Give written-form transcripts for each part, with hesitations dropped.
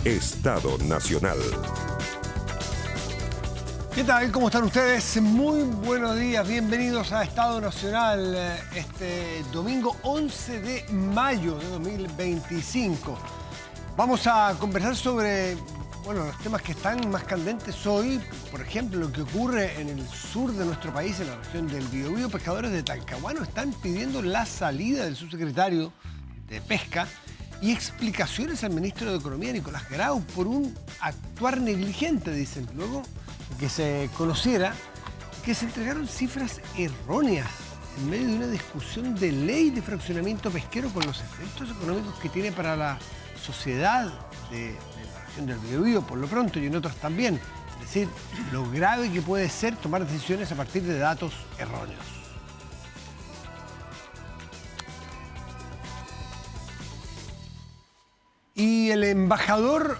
Estado Nacional. ¿Qué tal? ¿Cómo están ustedes? Muy buenos días, bienvenidos a Estado Nacional, este domingo 11 de mayo de 2025. Vamos a conversar sobre los temas que están más candentes hoy. Por ejemplo, lo que ocurre en el sur de nuestro país, en la región del Biobío. Pescadores de Talcahuano están pidiendo la salida del subsecretario de Pesca y explicaciones al ministro de Economía, Nicolás Grau, por un actuar negligente, dicen. Luego que se conociera que se entregaron cifras erróneas en medio de una discusión de ley de fraccionamiento pesquero con los efectos económicos que tiene para la sociedad de la región del Biobío, por lo pronto, y en otras también. Es decir, lo grave que puede ser tomar decisiones a partir de datos erróneos. Y el embajador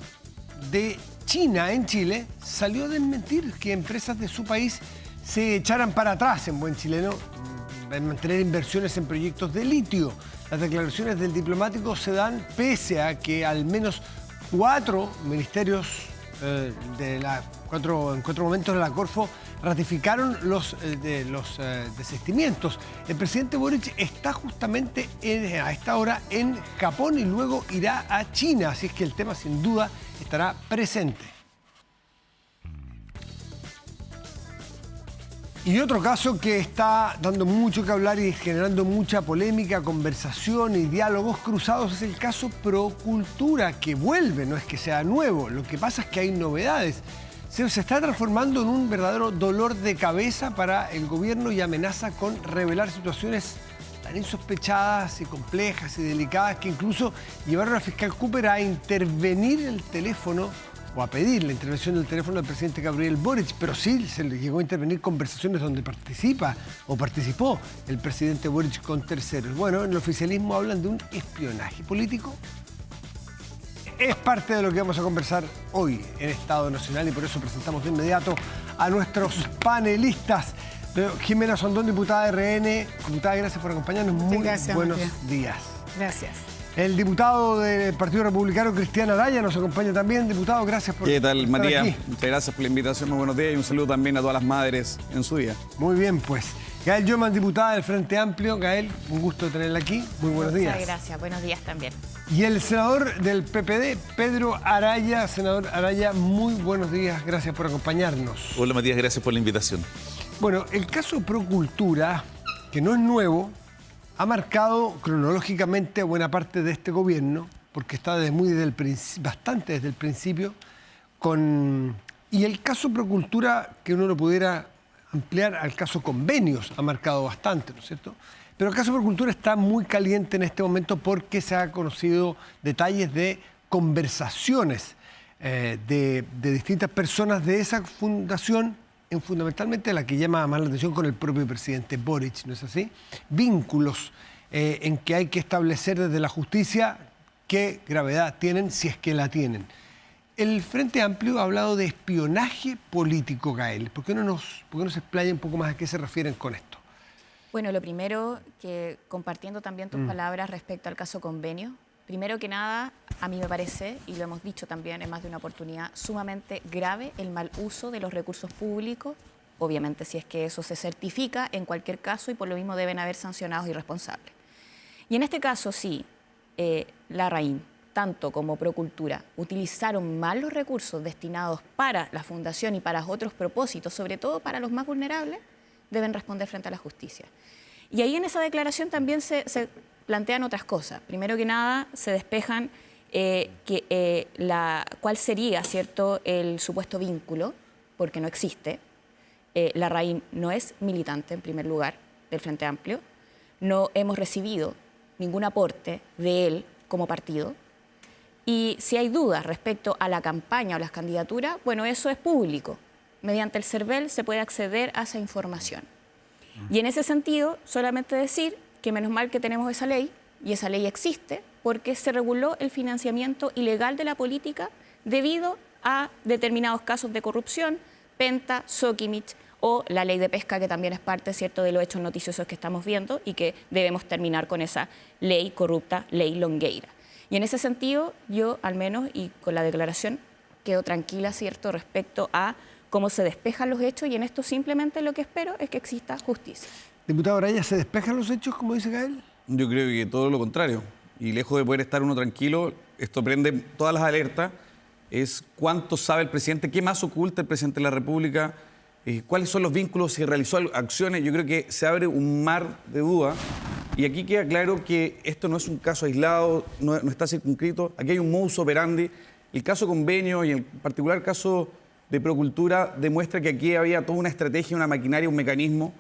de China en Chile salió a desmentir que empresas de su país se echaran para atrás, en buen chileno, en mantener inversiones en proyectos de litio. Las declaraciones del diplomático se dan pese a que al menos cuatro ministerios en cuatro momentos de la Corfo ratificaron los desistimientos. El presidente Boric está justamente a esta hora en Japón y luego irá a China, así es que el tema sin duda estará presente. Y otro caso que está dando mucho que hablar y generando mucha polémica, conversación y diálogos cruzados es el caso Procultura, que vuelve, no es que sea nuevo, lo que pasa es que hay novedades. Se está transformando en un verdadero dolor de cabeza para el gobierno y amenaza con revelar situaciones tan insospechadas y complejas y delicadas que incluso llevaron al fiscal Cooper a intervenir el teléfono o a pedir la intervención del teléfono del presidente Gabriel Boric, pero sí se le llegó a intervenir conversaciones donde participó el presidente Boric con terceros. Bueno, en el oficialismo hablan de un espionaje político. Es parte de lo que vamos a conversar hoy en Estado Nacional y por eso presentamos de inmediato a nuestros panelistas. Jimena Sondón, diputada de RN. Diputada, gracias por acompañarnos. Muy buenos días. Gracias. El diputado del Partido Republicano, Cristian Araya, nos acompaña también. Diputado, gracias por estar aquí. ¿Qué tal, Matías? Muchas gracias por la invitación, muy buenos días y un saludo también a todas las madres en su día. Muy bien, pues. Gael Yoman, diputada del Frente Amplio. Gael, un gusto tenerla aquí. Muy buenos días. Muchas gracias, buenos días también. Y el senador del PPD, Pedro Araya. Senador Araya, muy buenos días, gracias por acompañarnos. Hola Matías, gracias por la invitación. Bueno, el caso Procultura, que no es nuevo, ha marcado cronológicamente a buena parte de este gobierno, porque está bastante desde el principio, y el caso Procultura, que uno lo pudiera ampliar al caso Convenios, ha marcado bastante, ¿no es cierto? Pero el caso Procultura está muy caliente en este momento porque se han conocido detalles de conversaciones de distintas personas de esa fundación, fundamentalmente la que llama más la atención con el propio presidente Boric, ¿no es así? Vínculos en que hay que establecer desde la justicia qué gravedad tienen, si es que la tienen. El Frente Amplio ha hablado de espionaje político, Gael. ¿Por qué no se explaya un poco más a qué se refieren con esto? Bueno, lo primero, que compartiendo también tus palabras respecto al caso Convenio, primero que nada, a mí me parece, y lo hemos dicho también en más de una oportunidad, sumamente grave el mal uso de los recursos públicos, obviamente si es que eso se certifica en cualquier caso y por lo mismo deben haber sancionados y responsables. Y en este caso sí, Larraín, tanto como Procultura, utilizaron mal los recursos destinados para la fundación y para otros propósitos, sobre todo para los más vulnerables, deben responder frente a la justicia. Y ahí en esa declaración también se plantean otras cosas. Primero que nada, se despejan cuál sería, ¿cierto?, el supuesto vínculo, porque no existe. Larraín no es militante, en primer lugar, del Frente Amplio. No hemos recibido ningún aporte de él como partido. Y si hay dudas respecto a la campaña o las candidaturas, bueno, eso es público. Mediante el CERVEL se puede acceder a esa información. Y en ese sentido, solamente decir que menos mal que tenemos esa ley, y esa ley existe, porque se reguló el financiamiento ilegal de la política debido a determinados casos de corrupción, Penta, Sokimich o la ley de pesca, que también es parte, ¿cierto?, de los hechos noticiosos que estamos viendo y que debemos terminar con esa ley corrupta, ley Longueira. Y en ese sentido, yo al menos, y con la declaración, quedo tranquila, ¿cierto?, respecto a cómo se despejan los hechos, y en esto simplemente lo que espero es que exista justicia. Diputado Araya, ¿se despejan los hechos, como dice Gael? Yo creo que todo lo contrario. Y lejos de poder estar uno tranquilo, esto prende todas las alertas. Es cuánto sabe el presidente, qué más oculta el presidente de la República, cuáles son los vínculos, si realizó acciones. Yo creo que se abre un mar de dudas. Y aquí queda claro que esto no es un caso aislado, no está circunscrito. Aquí hay un modus operandi. El caso Convenio y el particular caso de Procultura demuestra que aquí había toda una estrategia, una maquinaria, un mecanismo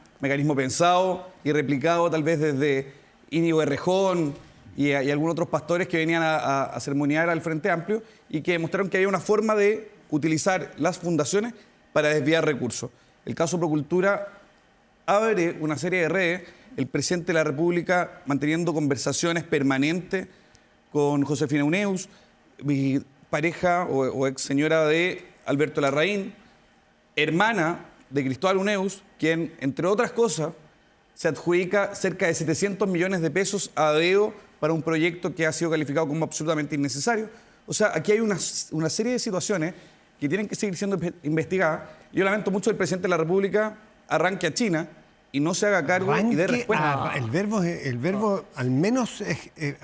pensado y replicado tal vez desde Íñigo Errejón y algunos otros pastores que venían a sermonear al Frente Amplio y que demostraron que había una forma de utilizar las fundaciones para desviar recursos. El caso Procultura abre una serie de redes, el presidente de la República manteniendo conversaciones permanentes con Josefina Uneus, pareja o ex señora de Alberto Larraín, hermana de Cristóbal Uneus, quien, entre otras cosas, se adjudica cerca de 700 millones de pesos a dedo para un proyecto que ha sido calificado como absolutamente innecesario. O sea, aquí hay una serie de situaciones que tienen que seguir siendo investigadas. Yo lamento mucho que el presidente de la República arranque a China y no se haga cargo y dé respuesta. El verbo al menos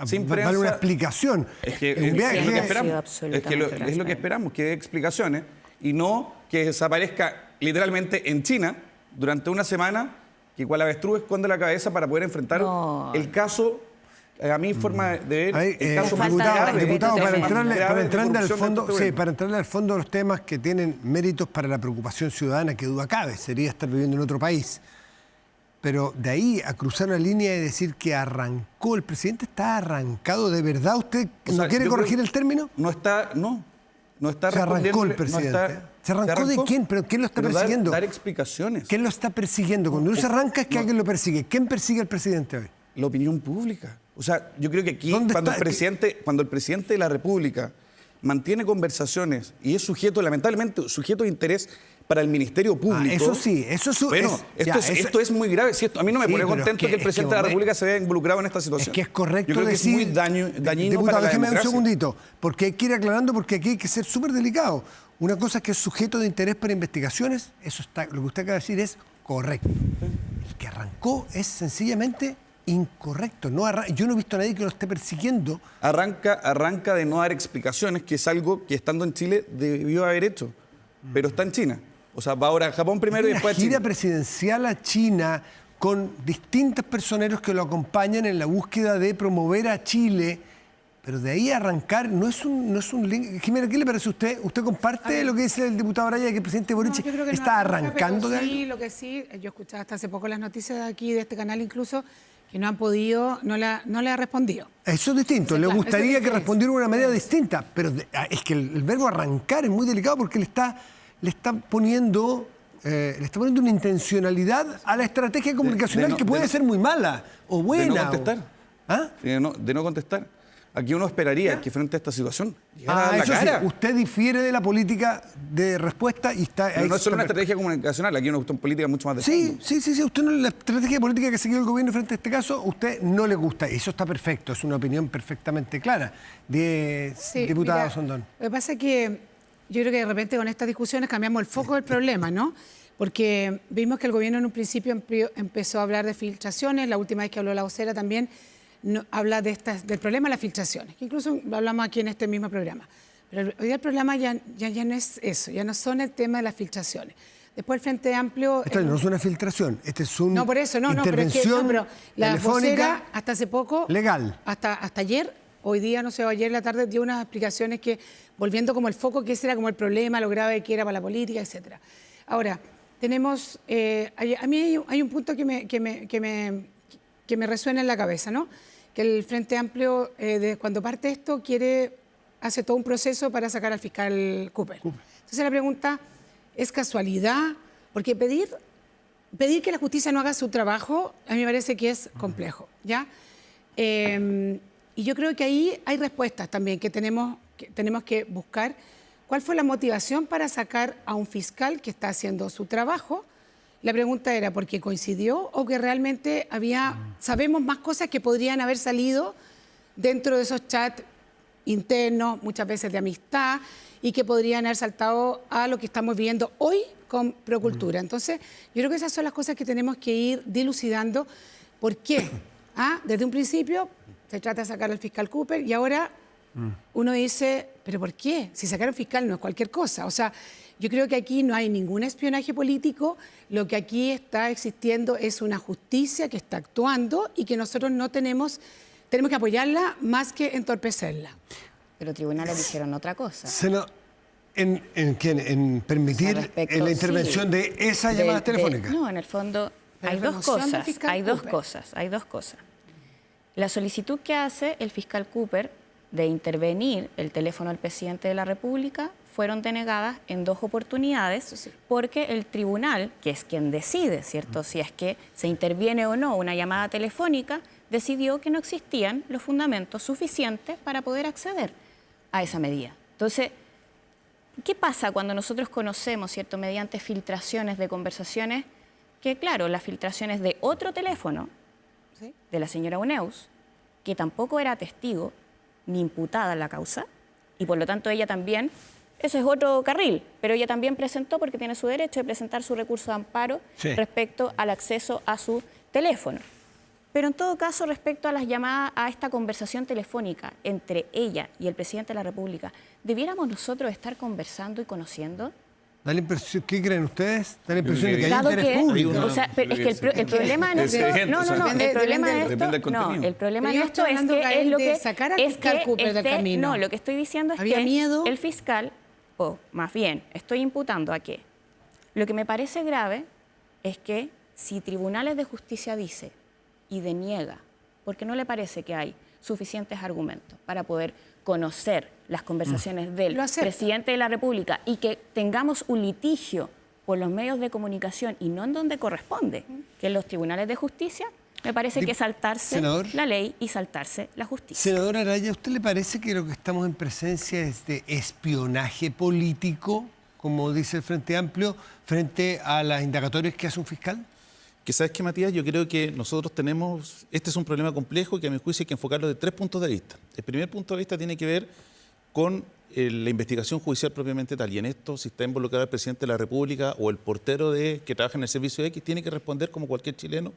Sin vale prensa, una explicación. Es que Un viaje- es lo que esperamos. absolutamente Es lo que esperamos, que dé explicaciones y no que desaparezca literalmente en China durante una semana, que cual avestruz esconde la cabeza para poder enfrentar el caso. A mi forma de ver, el caso más grave, diputado, para tremendo. entrarle al corrupción fondo, de este sí, gobierno. para entrarle al fondo de los temas que tienen méritos para la preocupación ciudadana, que duda cabe, sería estar viviendo en otro país. Pero de ahí a cruzar una línea y decir que arrancó, el presidente está arrancado, ¿de verdad usted O sea, no quiere yo corregir creo- el término? No está Se arrancó el respondiéndole, presidente. ¿Se arrancó de quién? ¿Pero quién lo está Pero persiguiendo? Dar explicaciones. ¿Quién lo está persiguiendo? Cuando uno se arranca es que alguien lo persigue. ¿Quién persigue al presidente hoy? La opinión pública. O sea, yo creo que aquí, ¿Dónde cuando está? el presidente de la República mantiene conversaciones y es sujeto, lamentablemente, sujeto de interés para el Ministerio Público. Eso sí, eso es... Bueno, esto es muy grave. Si a mí no me Sí, pone pero es contento que el presidente de la República se vea involucrado en esta situación. Es que es correcto Yo creo decir... que es muy dañino Diputado, para la déjeme un democracia. segundito, porque hay que ir aclarando, porque aquí hay que ser súper delicado. Una cosa es que es sujeto de interés para investigaciones, eso está, lo que usted acaba de decir es correcto. El que arrancó es sencillamente incorrecto. Yo no he visto a nadie que lo esté persiguiendo. Arranca de no dar explicaciones, que es algo que estando en Chile debió haber hecho, pero está en China. O sea, va ahora a Japón primero y después a Una gira China. presidencial a China con distintos personeros que lo acompañan en la búsqueda de promover a Chile, pero de ahí a arrancar no es un link. Jimena, ¿qué le parece a usted? ¿Usted comparte lo que dice el diputado Araya, que el presidente Boric yo creo que está no, arrancando de pero sí, algo? lo que sí, yo escuchaba hasta hace poco las noticias de aquí, de este canal incluso, que no han podido, no le ha respondido. Eso es distinto. Sí, Le claro, gustaría eso es que diferente. respondiera de una manera distinta, pero es que el verbo arrancar es muy delicado porque le está poniendo una intencionalidad a la estrategia comunicacional que puede ser muy mala o buena. De no contestar. ¿Ah? De no contestar. Aquí uno esperaría que frente a esta situación llegara a dar la Eso cara. sí, usted difiere de la política de respuesta y está... Pero no es solo una está- estrategia comunicacional, aquí hay una cuestión política mucho más de Sí, fondo. sí. Usted la estrategia política que ha seguido el gobierno frente a este caso, a usted no le gusta. Eso está perfecto, es una opinión perfectamente clara de Sí, diputada mira, Sondón. Lo que pasa es que yo creo que de repente con estas discusiones cambiamos el foco del problema, ¿no? Porque vimos que el gobierno en un principio empezó a hablar de filtraciones, la última vez que habló la vocera también habla del problema de las filtraciones, que incluso lo hablamos aquí en este mismo programa. Pero hoy día el problema ya no es eso, ya no son el tema de las filtraciones. Después el Frente Amplio... Esta no es una filtración, esta es una No, por eso, pero es que intervención pero la telefónica vocera hasta hace poco, legal. hasta ayer, hoy día, no sé, ayer en la tarde dio unas explicaciones que, volviendo como el foco, que ese era como el problema, lo grave que era para la política, etcétera. Ahora, tenemos, a mí hay un punto que me resuena en la cabeza, ¿no? Que el Frente Amplio, cuando parte esto, hace todo un proceso para sacar al fiscal Cooper. Entonces la pregunta, ¿es casualidad? Porque pedir que la justicia no haga su trabajo, a mí me parece que es complejo, ¿ya? Y yo creo que ahí hay respuestas también que tenemos que buscar. ¿Cuál fue la motivación para sacar a un fiscal que está haciendo su trabajo? La pregunta era, ¿por qué coincidió o que realmente sabemos más cosas que podrían haber salido dentro de esos chats internos, muchas veces de amistad, y que podrían haber saltado a lo que estamos viviendo hoy con Procultura. Entonces, yo creo que esas son las cosas que tenemos que ir dilucidando. ¿Por qué? Desde un principio se trata de sacar al fiscal Cooper y ahora uno dice, ¿pero por qué? Si sacar al fiscal no es cualquier cosa. O sea, yo creo que aquí no hay ningún espionaje político, lo que aquí está existiendo es una justicia que está actuando y que nosotros no tenemos que apoyarla más que entorpecerla. Pero tribunales dijeron otra cosa. ¿En permitir Respecto, la intervención sí, de esas llamadas telefónicas? No, en el fondo Pero hay dos remoción del cosas, fiscal hay dos Cooper. cosas, hay dos cosas. La solicitud que hace el fiscal Cooper de intervenir el teléfono del presidente de la República fueron denegadas en 2 oportunidades porque el tribunal, que es quien decide, ¿cierto?, si es que se interviene o no una llamada telefónica, decidió que no existían los fundamentos suficientes para poder acceder a esa medida. Entonces, ¿qué pasa cuando nosotros conocemos, ¿cierto?, mediante filtraciones de conversaciones, que claro, las filtraciones de otro teléfono, ¿Sí? de la señora Uneus, que tampoco era testigo ni imputada en la causa, y por lo tanto ella también, eso es otro carril, pero ella también presentó, porque tiene su derecho de presentar su recurso de amparo respecto al acceso a su teléfono. Pero en todo caso, respecto a las llamadas, a esta conversación telefónica entre ella y el presidente de la República, ¿debiéramos nosotros estar conversando y conociendo? Da la impresión, ¿qué creen ustedes? Da la impresión de que hay Dado interés que, público. o sea, pero es que el problema en esto, el problema de depende del esto, no, contenido. el problema Pero en yo esto estoy es hablando, que Gael, es lo de que sacar al es fiscal que Cooper del camino. no, lo que estoy diciendo es Había que miedo. el fiscal, o más bien, estoy imputando a que lo que me parece grave es que si tribunales de justicia dice y deniega, porque no le parece que hay suficientes argumentos para poder conocer las conversaciones del Lo acepto. presidente de la República y que tengamos un litigio por los medios de comunicación y no en donde corresponde, que en los tribunales de justicia, me parece que es saltarse Senador. la ley y saltarse la justicia. Senador Araya, ¿a usted le parece que lo que estamos en presencia es de espionaje político, como dice el Frente Amplio, frente a las indagatorias que hace un fiscal? Que sabes que, Matías, yo creo que nosotros tenemos, este es un problema complejo que a mi juicio hay que enfocarlo de 3 puntos de vista. El primer punto de vista tiene que ver con la investigación judicial propiamente tal, y en esto, si está involucrado el presidente de la República o el portero que trabaja en el servicio X, tiene que responder como cualquier chileno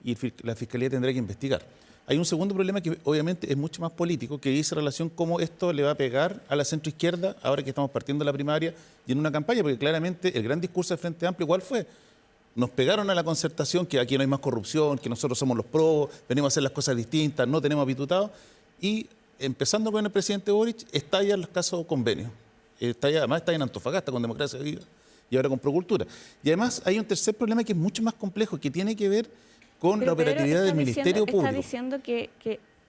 y la Fiscalía tendrá que investigar. Hay un segundo problema que obviamente es mucho más político, que dice relación cómo esto le va a pegar a la centroizquierda ahora que estamos partiendo de la primaria y en una campaña, porque claramente el gran discurso del Frente Amplio, ¿cuál fue? Nos pegaron a la concertación, que aquí no hay más corrupción, que nosotros somos los probos, venimos a hacer las cosas distintas, no tenemos habitutados. Y empezando con el presidente Boric, estallan los casos convenios. Además está en Antofagasta con Democracia Viva y ahora con Procultura. Y además hay un tercer problema que es mucho más complejo, que tiene que ver con la operatividad del Ministerio Público. Está diciendo que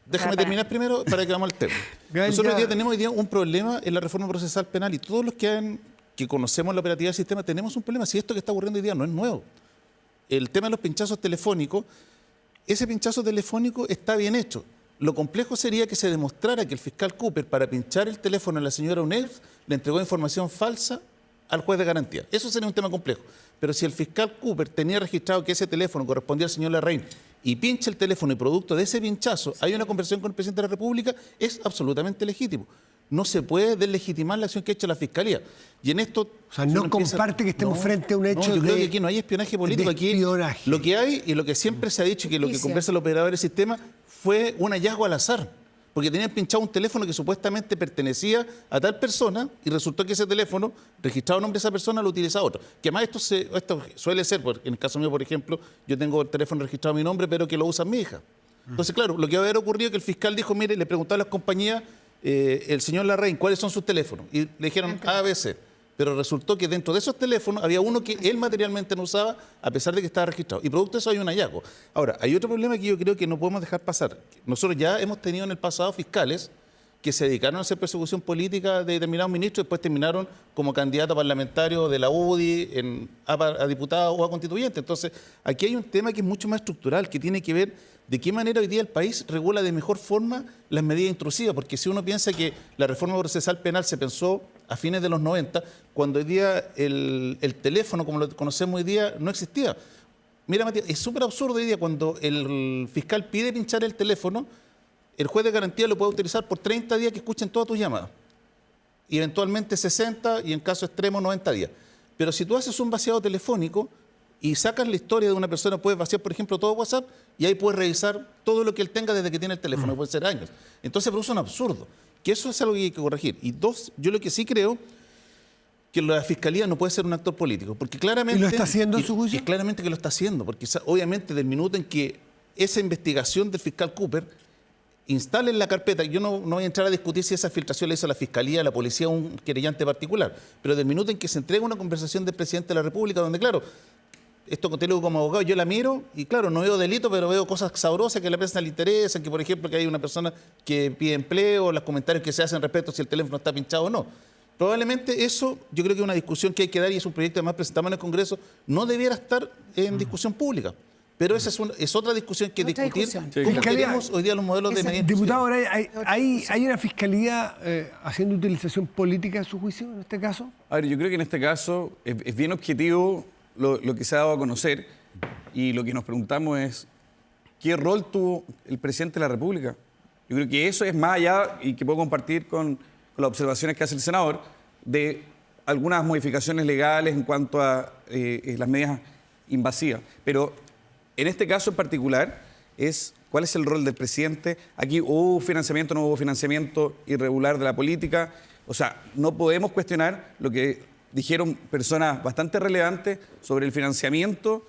Déjame terminar primero para que vamos al tema. Gael, Nosotros ya. hoy día tenemos un problema en la reforma procesal penal y todos los que conocemos la operatividad del sistema tenemos un problema. Si esto que está ocurriendo hoy día no es nuevo. El tema de los pinchazos telefónicos, ese pinchazo telefónico está bien hecho. Lo complejo sería que se demostrara que el fiscal Cooper, para pinchar el teléfono a la señora Uneus, le entregó información falsa al juez de garantía. Eso sería un tema complejo. Pero si el fiscal Cooper tenía registrado que ese teléfono correspondía al señor Larraín y pincha el teléfono y producto de ese pinchazo hay una conversación con el presidente de la República, es absolutamente legítimo. No se puede deslegitimar la acción que ha hecho la Fiscalía. Y en esto... O sea, no comparte que estemos frente a un hecho yo creo de- que aquí no hay espionaje político. de Aquí espionaje. lo que hay y lo que siempre se ha dicho, que lo que Justicia. conversa el operador del sistema, fue un hallazgo al azar. Porque tenían pinchado un teléfono que supuestamente pertenecía a tal persona y resultó que ese teléfono, registrado a nombre de esa persona, lo utilizaba otro. Que además esto suele ser, en el caso mío, por ejemplo, yo tengo el teléfono registrado a mi nombre, pero que lo usa mi hija. Entonces, claro, lo que va a haber ocurrido es que el fiscal dijo, mire, le preguntó a las compañías, el señor Larraín, ¿cuáles son sus teléfonos? Y le dijeron A, B, C. Pero resultó que dentro de esos teléfonos había uno que él materialmente no usaba, a pesar de que estaba registrado. Y producto de eso hay un hallazgo. Ahora, hay otro problema que yo creo que no podemos dejar pasar. Nosotros ya hemos tenido en el pasado fiscales que se dedicaron a hacer persecución política de determinados ministros y después terminaron como candidato parlamentario de la UDI a diputado o a constituyente. Entonces, aquí hay un tema que es mucho más estructural, que tiene que ver de qué manera hoy día el país regula de mejor forma las medidas intrusivas, porque si uno piensa que la reforma procesal penal se pensó a fines de los 90, cuando hoy día el teléfono, como lo conocemos hoy día, no existía. Mira, Matías, es súper absurdo hoy día cuando el fiscal pide pinchar el teléfono, el juez de garantía lo puede utilizar por 30 días que escuchen todas tus llamadas. Y eventualmente 60 y en caso extremo 90 días. Pero si tú haces un vaciado telefónico y sacas la historia de una persona, puedes vaciar, por ejemplo, todo WhatsApp y ahí puedes revisar todo lo que él tenga desde que tiene el teléfono, puede ser años. Entonces produce un absurdo, que eso es algo que hay que corregir. Y dos, yo lo que sí creo que la Fiscalía no puede ser un actor político, porque claramente... ¿Y lo está haciendo en su juicio? Y claramente que lo está haciendo, porque obviamente del minuto en que esa investigación del fiscal Cooper instale en la carpeta, yo no voy a entrar a discutir si esa filtración la hizo la Fiscalía, la Policía o un querellante particular, pero del minuto en que se entrega una conversación del presidente de la República, donde claro, esto que te digo como abogado, yo la miro y claro, no veo delito, pero veo cosas sabrosas que a la prensa le interesan, que por ejemplo que hay una persona que pide empleo, los comentarios que se hacen respecto a si el teléfono está pinchado o no. Probablemente eso, yo creo que es una discusión que hay que dar y es un proyecto además presentado en el Congreso, no debiera estar en discusión pública. Pero esa es otra discusión que Otra discutir. discusión. ¿Cómo Sí, queremos hoy día los modelos de medida? Diputado, ahora ¿hay una fiscalía haciendo utilización política en su juicio en este caso? A ver, yo creo que en este caso es bien objetivo lo que se ha dado a conocer y lo que nos preguntamos es ¿qué rol tuvo el presidente de la República? Yo creo que eso es más allá y que puedo compartir con las observaciones que hace el senador de algunas modificaciones legales en cuanto a las medidas invasivas. Pero en este caso en particular es cuál es el rol del presidente. Aquí hubo financiamiento, no hubo financiamiento irregular de la política. O sea, no podemos cuestionar lo que dijeron personas bastante relevantes sobre el financiamiento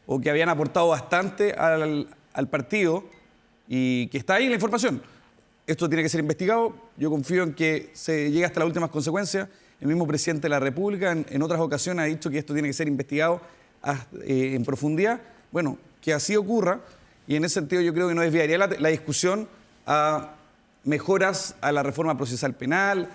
o que habían aportado bastante al partido y que está ahí en la información. Esto tiene que ser investigado. Yo confío en que se llegue hasta las últimas consecuencias. El mismo presidente de la República en otras ocasiones ha dicho que esto tiene que ser investigado en profundidad. Bueno, que así ocurra y en ese sentido yo creo que no desviaría la discusión a mejoras a la reforma procesal penal.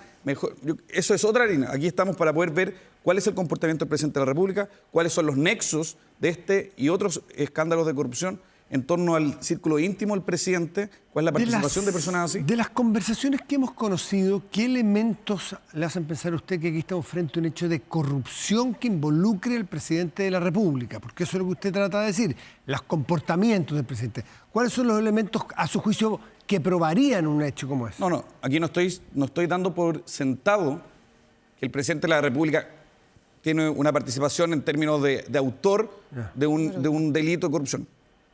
Eso es otra harina. Aquí estamos para poder ver cuál es el comportamiento del presidente de la República, cuáles son los nexos de este y otros escándalos de corrupción en torno al círculo íntimo del presidente, cuál es la participación de personas así. De las conversaciones que hemos conocido, ¿qué elementos le hacen pensar a usted que aquí estamos frente a un hecho de corrupción que involucre al presidente de la República? Porque eso es lo que usted trata de decir, los comportamientos del presidente. ¿Cuáles son los elementos, a su juicio, que probarían un hecho como ese? No, aquí no estoy dando por sentado que el presidente de la República tiene una participación en términos de autor de un delito de corrupción.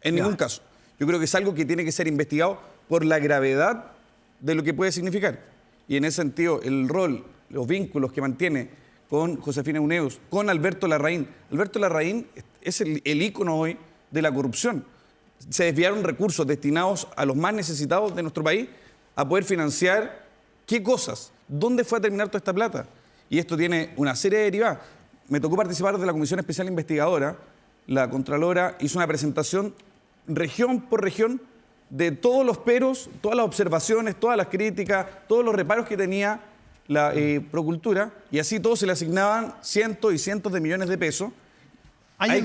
En ningún caso. Yo creo que es algo que tiene que ser investigado por la gravedad de lo que puede significar. Y en ese sentido, el rol, los vínculos que mantiene con Josefina Uneus, con Alberto Larraín. Alberto Larraín es el ícono hoy de la corrupción. Se desviaron recursos destinados a los más necesitados de nuestro país a poder financiar qué cosas, dónde fue a terminar toda esta plata. Y esto tiene una serie de derivadas. Me tocó participar de la Comisión Especial Investigadora. La Contralora hizo una presentación región por región de todos los peros, todas las observaciones, todas las críticas, todos los reparos que tenía la Procultura, y así todos se le asignaban cientos y cientos de millones de pesos.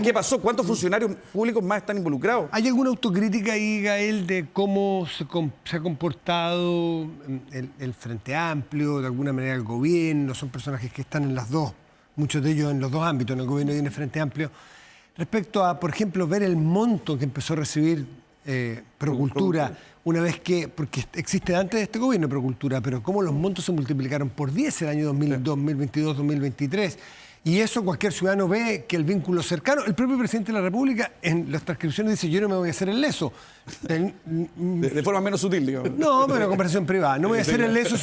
¿Qué pasó? ¿Cuántos funcionarios públicos más están involucrados? ¿Hay alguna autocrítica ahí, Gael, de cómo se ha comportado el Frente Amplio, de alguna manera el gobierno? Son personajes que están en las dos, muchos de ellos en los dos ámbitos, en el gobierno y en el Frente Amplio. Respecto a, por ejemplo, ver el monto que empezó a recibir Procultura, una vez que, porque existe antes de este gobierno Procultura, pero cómo los montos se multiplicaron por 10 el año 2022, 2023. Y eso cualquier ciudadano ve que el vínculo cercano. El propio presidente de la República en las transcripciones dice: yo no me voy a hacer el leso. De forma menos sutil, digamos. No, pero conversación privada. No me voy a hacer el leso,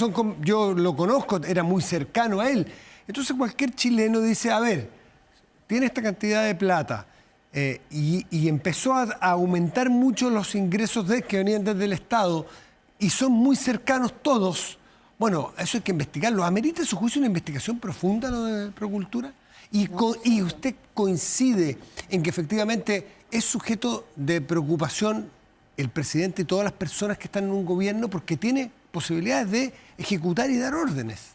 yo lo conozco, era muy cercano a él. Entonces cualquier chileno dice: a ver, tiene esta cantidad de plata y empezó a aumentar mucho los ingresos que venían desde el Estado y son muy cercanos todos. Bueno, eso hay que investigarlo. ¿Amerita a su juicio una investigación profunda lo de Procultura? ¿Y usted coincide en que efectivamente es sujeto de preocupación el presidente y todas las personas que están en un gobierno porque tiene posibilidades de ejecutar y dar órdenes?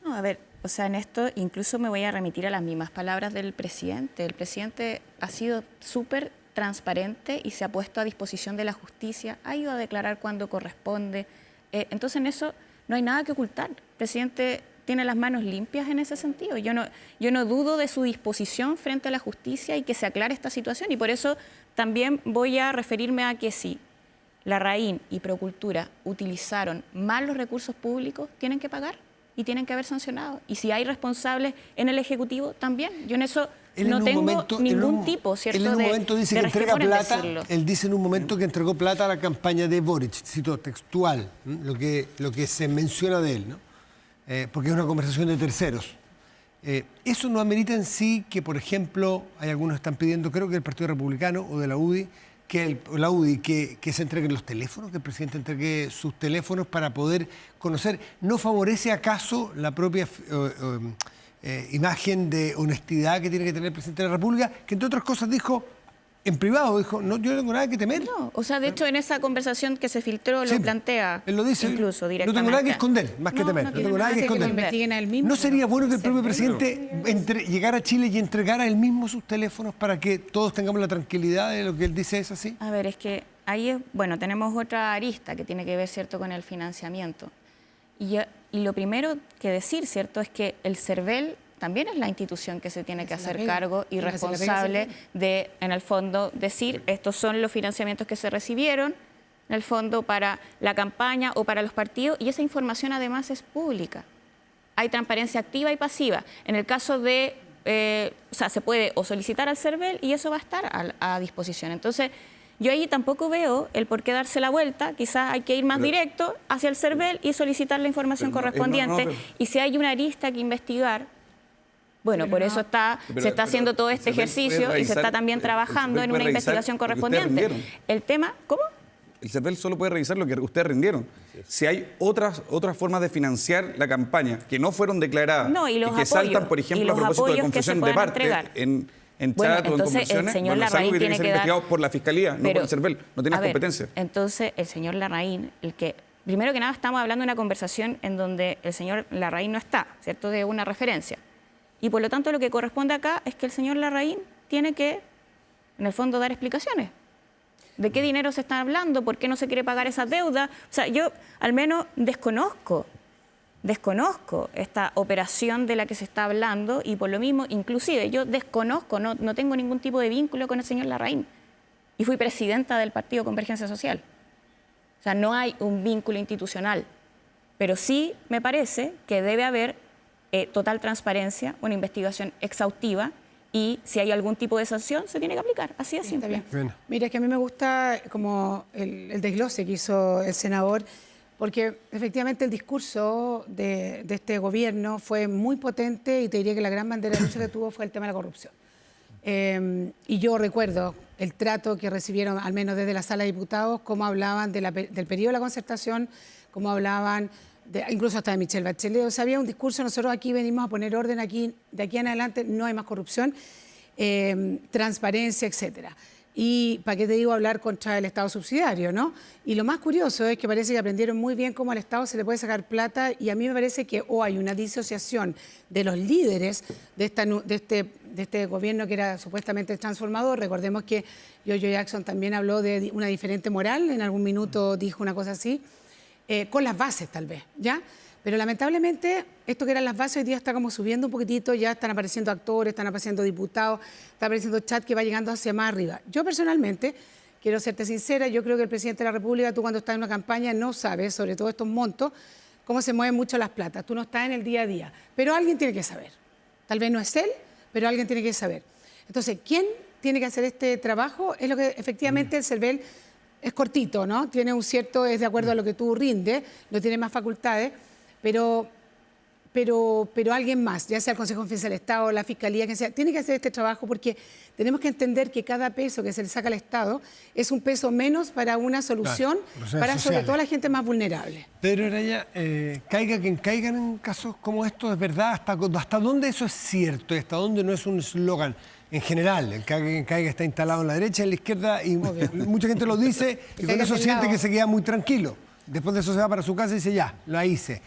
No, a ver, o sea, en esto incluso me voy a remitir a las mismas palabras del presidente. El presidente ha sido súper transparente y se ha puesto a disposición de la justicia, ha ido a declarar cuando corresponde. Entonces en eso no hay nada que ocultar. El presidente tiene las manos limpias en ese sentido. Yo no dudo de su disposición frente a la justicia y que se aclare esta situación. Y por eso también voy a referirme a que sí, Larraín y Procultura utilizaron mal los recursos públicos, tienen que pagar y tienen que haber sancionado. Y si hay responsables en el Ejecutivo, también. Yo en eso no tengo ningún tipo, ¿cierto? Él en un momento dice que entrega resquemor en plata. decirlo. Él dice en un momento que entregó plata a la campaña de Boric, cito textual, lo que se menciona de él, ¿no? Porque es una conversación de terceros. Eso no amerita en sí que, por ejemplo, hay algunos que están pidiendo, creo que el Partido Republicano o de la UDI, que se entreguen los teléfonos, que el presidente entregue sus teléfonos para poder conocer. ¿No favorece acaso la propia imagen de honestidad que tiene que tener el presidente de la República, que entre otras cosas dijo en privado, dijo, no, yo no tengo nada que temer? No, o sea, de hecho en esa conversación que se filtró Sí, lo plantea él lo dice, incluso directamente. No tengo nada que esconder, más que temer. No tiene tengo nada que que lo esconder. investiguen a él mismo. ¿No sería bueno que el propio Servil. presidente llegara a Chile y entregara él mismo sus teléfonos para que todos tengamos la tranquilidad de lo que él dice es así? A ver, es que ahí, bueno, tenemos otra arista que tiene que ver, ¿cierto?, con el financiamiento. Y lo primero que decir, ¿cierto?, es que el CERVEL también es la institución que se tiene que hacer cargo y responsable de, en el fondo, decir estos son los financiamientos que se recibieron, en el fondo, para la campaña o para los partidos, y esa información además es pública. Hay transparencia activa y pasiva. En el caso de, o sea, se puede o solicitar al CERVEL y eso va a estar a disposición. Entonces, yo ahí tampoco veo el por qué darse la vuelta. Quizás hay que ir más directo hacia el CERVEL y solicitar la información correspondiente. Y si hay una arista que investigar, bueno, por eso se está haciendo todo este ejercicio y se está también trabajando en una investigación correspondiente. El tema, ¿cómo? El CERVEL solo puede revisar lo que ustedes rindieron. Si hay otras formas de financiar la campaña que no fueron declaradas No, y los que apoyos, saltan, por ejemplo, a propósito de confesión de parte en Bueno, chat o en entonces, el conversaciones, señor bueno, es algo Larraín que tiene que ser tiene que dar- investigado por la Fiscalía, no por el CERVEL. No tiene a ver, competencia. Entonces, el señor Larraín, primero que nada estamos hablando de una conversación en donde el señor Larraín no está, ¿cierto?, de una referencia. Y por lo tanto lo que corresponde acá es que el señor Larraín tiene que, en el fondo, dar explicaciones. ¿De qué dinero se está hablando? ¿Por qué no se quiere pagar esas deudas? O sea, yo al menos desconozco esta operación de la que se está hablando y por lo mismo, inclusive, yo desconozco, no tengo ningún tipo de vínculo con el señor Larraín. Y fui presidenta del Partido Convergencia Social. O sea, no hay un vínculo institucional. Pero sí me parece que debe haber total transparencia, una investigación exhaustiva y si hay algún tipo de sanción se tiene que aplicar. Así de simple. Está bien. Bueno. Mira, es que a mí me gusta como el desglose que hizo el senador, porque efectivamente el discurso de este gobierno fue muy potente y te diría que la gran bandera de lucha que tuvo fue el tema de la corrupción. Y yo recuerdo el trato que recibieron, al menos desde la sala de diputados, cómo hablaban del periodo de la concertación, cómo hablaban incluso hasta de Michelle Bachelet. O sea, había un discurso, nosotros aquí venimos a poner orden, aquí, de aquí en adelante no hay más corrupción, transparencia, etcétera. Y, ¿para qué te digo hablar contra el Estado subsidiario, no? Y lo más curioso es que parece que aprendieron muy bien cómo al Estado se le puede sacar plata y a mí me parece que hay una disociación de los líderes de este gobierno que era supuestamente transformador. Recordemos que Yoyo Jackson también habló de una diferente moral, en algún minuto dijo una cosa así, con las bases tal vez, ¿ya? Pero lamentablemente esto que eran las bases hoy día está como subiendo un poquitito, ya están apareciendo actores, están apareciendo diputados, está apareciendo chat que va llegando hacia más arriba. Yo personalmente, quiero serte sincera, yo creo que el presidente de la República, tú cuando estás en una campaña no sabes, sobre todo estos montos, cómo se mueven mucho las platas, tú no estás en el día a día, pero alguien tiene que saber. Tal vez no es él, pero alguien tiene que saber. Entonces, ¿quién tiene que hacer este trabajo? Es lo que efectivamente el CERVEL es cortito, ¿no? Tiene un cierto, es de acuerdo a lo que tú rindes, no tiene más facultades, pero alguien más, ya sea el Consejo de Defensa del Estado, la Fiscalía, quien sea, tiene que hacer este trabajo porque tenemos que entender que cada peso que se le saca al Estado es un peso menos para una solución, claro, para sobre sociales. todo la gente más vulnerable. Pedro Araya, caiga quien caigan en casos como estos, ¿es verdad? ¿Hasta dónde eso es cierto y hasta dónde no es un eslogan? En general, el caiga quien caiga está instalado en la derecha y en la izquierda y mucha gente lo dice y con caiga eso del siente lado. que se queda muy tranquilo. Después de eso se va para su casa y dice, ya, la hice.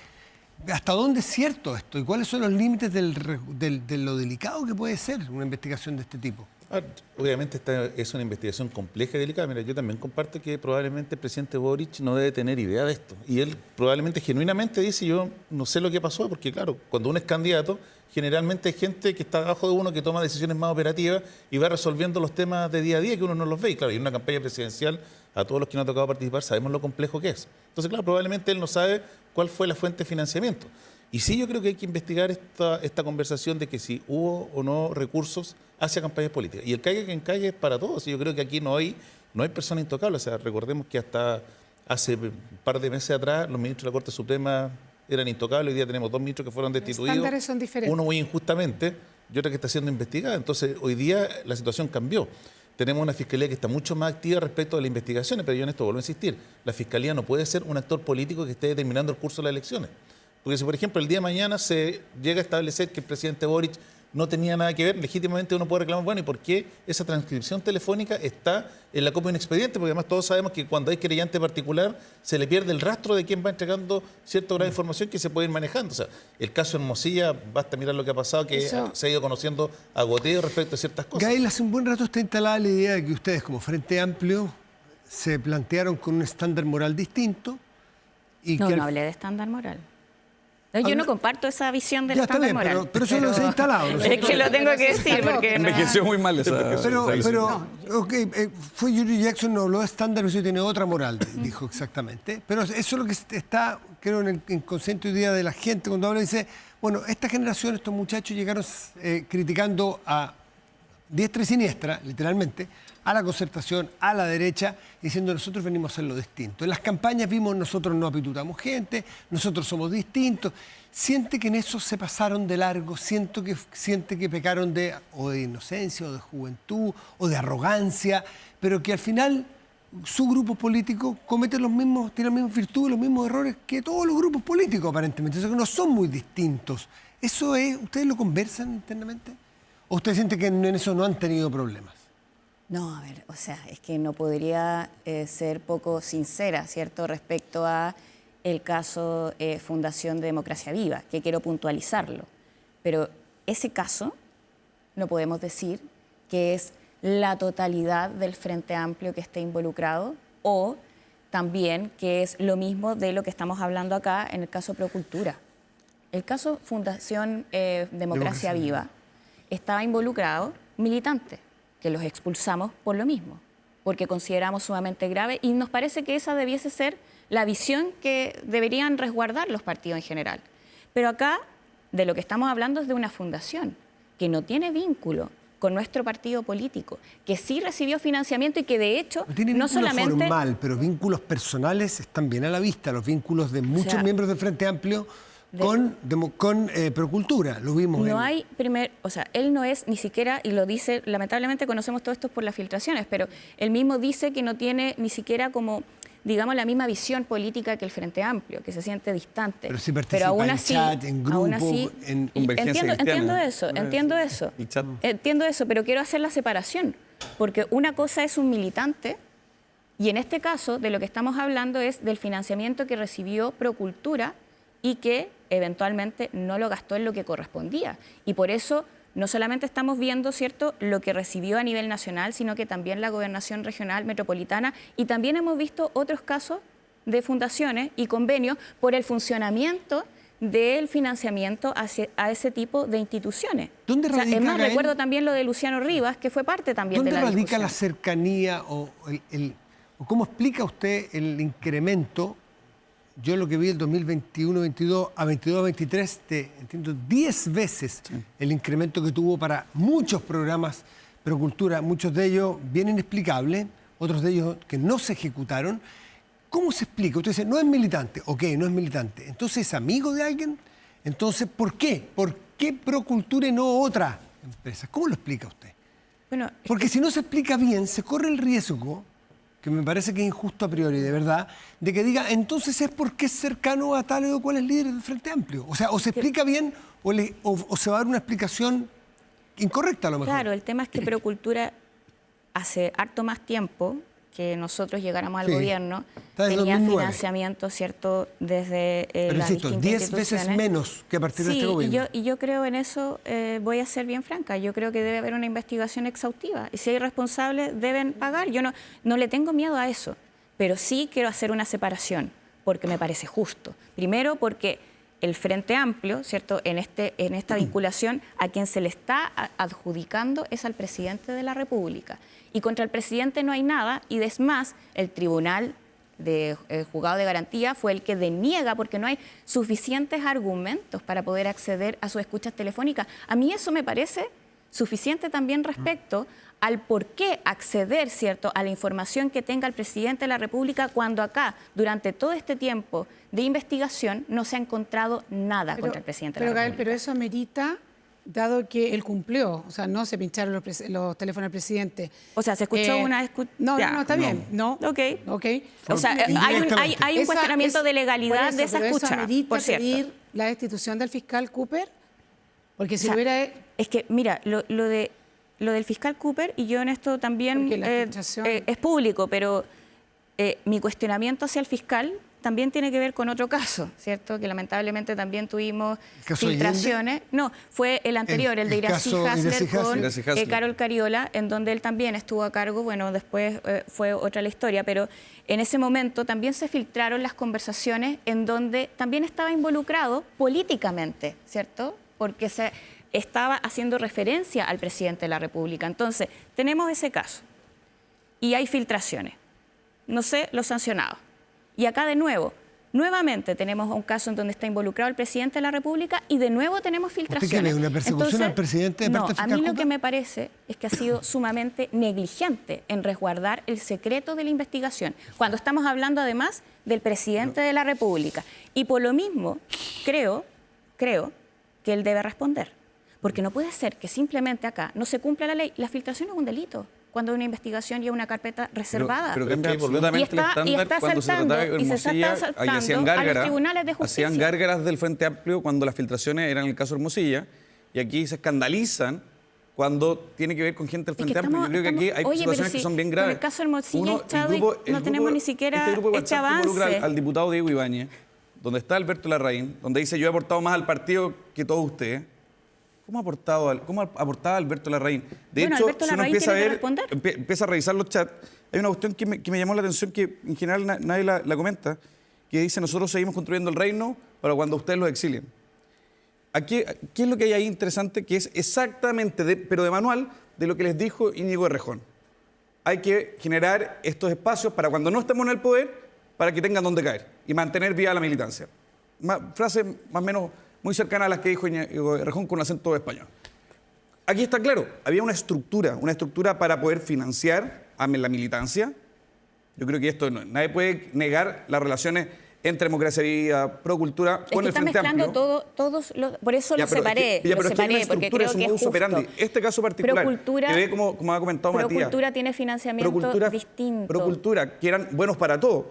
¿Hasta dónde es cierto esto? ¿Y cuáles son los límites de lo delicado que puede ser una investigación de este tipo? Obviamente esta es una investigación compleja y delicada. Mira, yo también comparto que probablemente el presidente Boric no debe tener idea de esto. Y él probablemente genuinamente dice, yo no sé lo que pasó, porque claro, cuando uno es candidato, generalmente hay gente que está abajo de uno que toma decisiones más operativas y va resolviendo los temas de día a día que uno no los ve. Y claro, en una campaña presidencial, a todos los que nos ha tocado participar, sabemos lo complejo que es. Entonces, claro, probablemente él no sabe cuál fue la fuente de financiamiento. Y sí, yo creo que hay que investigar esta conversación de que si hubo o no recursos hacia campañas políticas. Y el caiga quien caiga es para todos. Y yo creo que aquí no hay persona intocable. O sea, recordemos que hasta hace un par de meses atrás los ministros de la Corte Suprema eran intocables. Hoy día tenemos 2 ministros que fueron destituidos. Los estándares son diferentes. Uno muy injustamente y otra que está siendo investigada. Entonces, hoy día la situación cambió. Tenemos una fiscalía que está mucho más activa respecto a las investigaciones, pero yo en esto vuelvo a insistir. La fiscalía no puede ser un actor político que esté determinando el curso de las elecciones. Porque si, por ejemplo, el día de mañana se llega a establecer que el presidente Boric no tenía nada que ver, legítimamente uno puede reclamar, bueno, ¿y por qué esa transcripción telefónica está en la copia de un expediente? Porque además todos sabemos que cuando hay querellante particular se le pierde el rastro de quién va entregando cierta grado de información que se puede ir manejando. O sea, el caso Hermosilla, basta mirar lo que ha pasado, que se ha ido conociendo a goteo respecto a ciertas cosas. Gael, hace un buen rato está instalada la idea de que ustedes, como Frente Amplio, se plantearon con un estándar moral distinto. Y No, que no hablé de estándar moral. No, yo no comparto esa visión del Ya está estándar bien, moral. pero eso no se ha instalado. ¿no? Es que lo tengo que decir porque no. Envejeció muy mal esa. Fue Yuri Jackson, no habló de estándar, eso tiene otra moral, dijo exactamente. Pero eso es lo que está, creo, en el inconsciente hoy día de la gente cuando habla, dice, bueno, esta generación, estos muchachos llegaron criticando a diestra y siniestra, literalmente, a la concertación, a la derecha, diciendo nosotros venimos a hacer lo distinto. En las campañas vimos nosotros no apitutamos gente, nosotros somos distintos. Siente que en eso se pasaron de largo, siente que pecaron de inocencia, o de juventud, o de arrogancia, pero que al final su grupo político comete tiene las mismas virtudes, los mismos errores que todos los grupos políticos aparentemente. Eso que no son muy distintos. ¿Eso es, ustedes lo conversan internamente? ¿O usted siente que en eso no han tenido problemas? No, a ver, o sea, es que no podría ser poco sincera, ¿cierto?, respecto a el caso Fundación de Democracia Viva, que quiero puntualizarlo. Pero ese caso no podemos decir que es la totalidad del Frente Amplio que esté involucrado o también que es lo mismo de lo que estamos hablando acá en el caso Procultura. El caso Fundación Democracia Viva estaba involucrado militantes, que los expulsamos por lo mismo, porque consideramos sumamente grave y nos parece que esa debiese ser la visión que deberían resguardar los partidos en general. Pero acá de lo que estamos hablando es de una fundación que no tiene vínculo con nuestro partido político, que sí recibió financiamiento y que de hecho no tiene no vínculo solamente... formal, pero vínculos personales están bien a la vista, los vínculos de muchos miembros del Frente Amplio con Procultura, lo vimos. No hay o sea, él no es ni siquiera, y lo dice, lamentablemente conocemos todo esto por las filtraciones, pero él mismo dice que no tiene ni siquiera como, digamos, la misma visión política que el Frente Amplio, que se siente distante. Pero sí participa aún en así, chat, en grupo, aún así, en Convergencia entiendo Cristiana. eso, El chat. entiendo eso, pero quiero hacer la separación, porque una cosa es un militante, y en este caso de lo que estamos hablando es del financiamiento que recibió Procultura y que eventualmente no lo gastó en lo que correspondía. Y por eso no solamente estamos viendo, ¿cierto?, lo que recibió a nivel nacional, sino que también la gobernación regional, metropolitana, y también hemos visto otros casos de fundaciones y convenios por el funcionamiento del financiamiento a ese tipo de instituciones. ¿Dónde radica, es más, Gael? recuerdo también lo de Luciano Rivas, que fue parte también de la ¿Dónde radica discusión. la cercanía o cómo explica usted el incremento? Yo lo que vi del 2021-22 a 22-23, entiendo 10 veces el incremento que tuvo para muchos programas Procultura, muchos de ellos bien inexplicables, otros de ellos que no se ejecutaron. ¿Cómo se explica? Usted dice, no es militante. Ok, no es militante. Entonces, ¿es amigo de alguien? Entonces, ¿por qué? ¿Por qué Procultura y no otra empresa? ¿Cómo lo explica usted? Bueno, Porque si no se explica bien, se corre el riesgo, que me parece que es injusto a priori, de verdad, de que diga, entonces es porque es cercano a tal o cual es líder del Frente Amplio. O sea, o se explica bien o se va a dar una explicación incorrecta a lo mejor. Claro, el tema es que Procultura hace harto más tiempo que nosotros llegáramos al Sí. gobierno, Está desde tenía 2009. financiamiento, ¿cierto?, desde Pero las insisto, distintas 10 veces instituciones. menos que a partir de Sí, este gobierno. y yo creo en eso, voy a ser bien franca, yo creo que debe haber una investigación exhaustiva y si hay responsables deben pagar. Yo no le tengo miedo a eso, pero sí quiero hacer una separación porque me parece justo. Primero porque el Frente Amplio, ¿cierto? En esta vinculación, a quien se le está adjudicando es al presidente de la República. Y contra el presidente no hay nada, y es más, el Tribunal de Juzgado de Garantía fue el que deniega porque no hay suficientes argumentos para poder acceder a sus escuchas telefónicas. A mí eso me parece suficiente también respecto al por qué acceder, ¿cierto?, a la información que tenga el presidente de la República cuando acá, durante todo este tiempo de investigación, no se ha encontrado nada contra el presidente de la Gael, República. pero eso amerita, dado que él cumplió, o sea, no se pincharon los teléfonos del presidente. O sea, se escuchó una escucha. No, está bien, no. Ok. Ok. O sea, hay un cuestionamiento de legalidad de esa escucha, ¿Eso amerita por cierto. pedir la destitución del fiscal Cooper? Porque si O sea, hubiera... Es que, mira, lo del fiscal Cooper, y yo en esto también Porque la filtración- es público, pero mi cuestionamiento hacia el fiscal también tiene que ver con otro caso, ¿cierto? Que lamentablemente también tuvimos ¿El caso filtraciones. No, fue el anterior, el de el Iracy caso Hasler Iracy con Hasler. Iracy Hasler. Carol Cariola, en donde él también estuvo a cargo. Bueno, después fue otra la historia, pero en ese momento también se filtraron las conversaciones en donde también estaba involucrado políticamente, ¿cierto? Porque se estaba haciendo referencia al presidente de la República. Entonces, tenemos ese caso y hay filtraciones. No sé, los sancionados. Y acá de nuevo, nuevamente tenemos un caso en donde está involucrado el presidente de la República y de nuevo tenemos filtraciones. ¿Usted quiere una persecución al presidente de parte del No, a fiscal mí lo Cooper? que me parece es que ha sido sumamente negligente en resguardar el secreto de la investigación, cuando estamos hablando además del presidente de la República. Y por lo mismo, creo que él debe responder. Porque no puede ser que simplemente acá no se cumpla la ley. La filtración es un delito cuando hay una investigación y hay una carpeta reservada. Pero cambia Ok, absolutamente y está el estándar cuando se saltando, trataba de y se está Hermosilla, ahí saltando hacían a los gárgaras, tribunales de justicia. hacían gárgaras del Frente Amplio cuando las filtraciones eran el caso Hermosilla, y aquí se escandalizan cuando tiene que ver con gente del Es que Frente Amplio. Yo creo que aquí hay oye, pero situaciones que si son bien con graves. el caso Hermosilla y el Chadwick no tenemos ni siquiera este grupo de este WhatsApp que involucra avance. al diputado Diego Ibáñez, donde está Alberto Larraín, donde dice yo he aportado más al partido que todos ustedes. ¿Cómo aportaba Alberto Larraín? De Bueno, hecho, Alberto si uno Larraín empieza a tiene que ver, responder. empieza a revisar los chats, hay una cuestión que me llamó la atención que en general nadie la comenta, que dice nosotros seguimos construyendo el reino para cuando ustedes los exilien. Aquí, ¿qué es lo que hay ahí interesante? Que es exactamente, pero de manual, de lo que les dijo Íñigo Errejón. Hay que generar estos espacios para cuando no estemos en el poder, para que tengan donde caer y mantener viva la militancia. Frase más o menos muy cercana a las que dijo Íñigo Errejón con un acento español. Aquí está claro, había una estructura para poder financiar a la militancia. Yo creo que esto nadie puede negar las relaciones entre Democracia Viva, Procultura, con el está Frente Amplio. mezclando todos los... Por eso lo separé, pero es que hay una porque estructura, creo es un que es modus justo. operandi. Este caso particular, Procultura, que ve como ha comentado Matías. Procultura tiene financiamiento distinto. Procultura, que eran buenos para todo.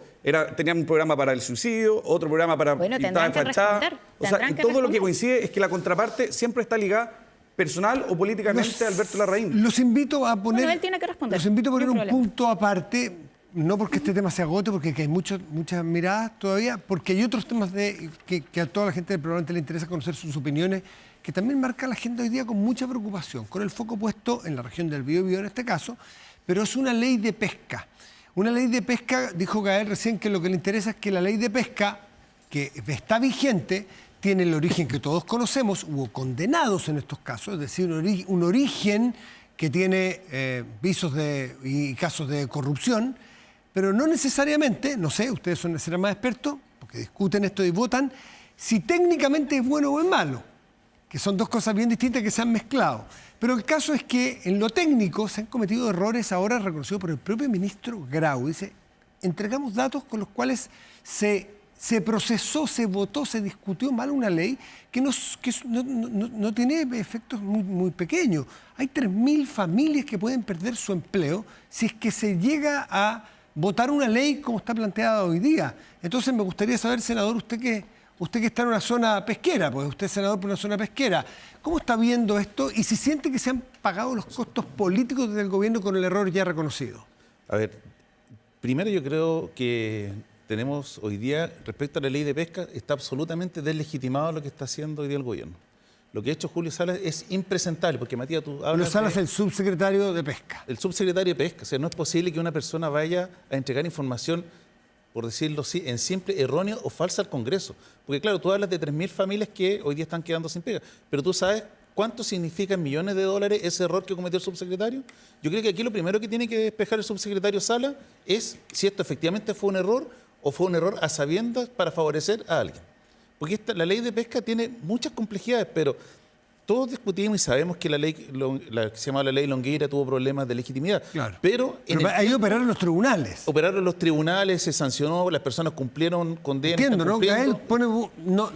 Tenían un programa para el suicidio, otro programa para Bueno, pintar tendrán que fachada. responder, O sea, tendrán y que todo lo que responder. coincide es que la contraparte siempre está ligada personal o políticamente a Alberto Larraín. Los invito a poner... Bueno, él tiene que responder. Los invito a poner No hay un problema. punto aparte, no porque este tema se agote, porque hay muchas miradas todavía, porque hay otros temas que a toda la gente probablemente le interesa conocer sus opiniones, que también marca la agenda hoy día con mucha preocupación, con el foco puesto en la región del Biobío en este caso, pero es una ley de pesca. Una ley de pesca, dijo Gael recién, que lo que le interesa es que la ley de pesca, que está vigente, tiene el origen que todos conocemos, hubo condenados en estos casos, es decir, un origen que tiene visos y casos de corrupción, pero no necesariamente, no sé, ustedes serán más expertos, porque discuten esto y votan, si técnicamente es bueno o es malo, que son dos cosas bien distintas que se han mezclado. Pero el caso es que en lo técnico se han cometido errores ahora reconocidos por el propio ministro Grau. Dice, entregamos datos con los cuales se procesó, se votó, se discutió mal una ley que no tiene efectos muy pequeños. Hay 3.000 familias que pueden perder su empleo si es que se llega a votar una ley como está planteada hoy día. Entonces me gustaría saber, senador, usted que está en una zona pesquera, pues usted es senador por una zona pesquera, ¿cómo está viendo esto y si siente que se han pagado los costos políticos del gobierno con el error ya reconocido? A ver, primero yo creo que tenemos hoy día, respecto a la ley de pesca, está absolutamente deslegitimado lo que está haciendo hoy día el gobierno. Lo que ha hecho Julio Salas es impresentable, porque Matías, tú hablas Julio Salas, de- el subsecretario de Pesca. el subsecretario de Pesca. O sea, no es posible que una persona vaya a entregar información por decirlo así, en simple, erróneo o falsa al Congreso. Porque claro, tú hablas de 3.000 familias que hoy día están quedando sin pega, pero tú sabes cuánto significa en millones de dólares ese error que cometió el subsecretario. Yo creo que aquí lo primero que tiene que despejar el subsecretario Sala es si esto efectivamente fue un error o fue un error a sabiendas para favorecer a alguien. Porque la ley de pesca tiene muchas complejidades, pero todos discutimos y sabemos que la ley, la que se llama la ley Longueira, tuvo problemas de legitimidad. Claro. Pero ahí operaron los tribunales. operaron los tribunales, se sancionó, las personas cumplieron condenas. Entiendo, ¿no? Que a él pone...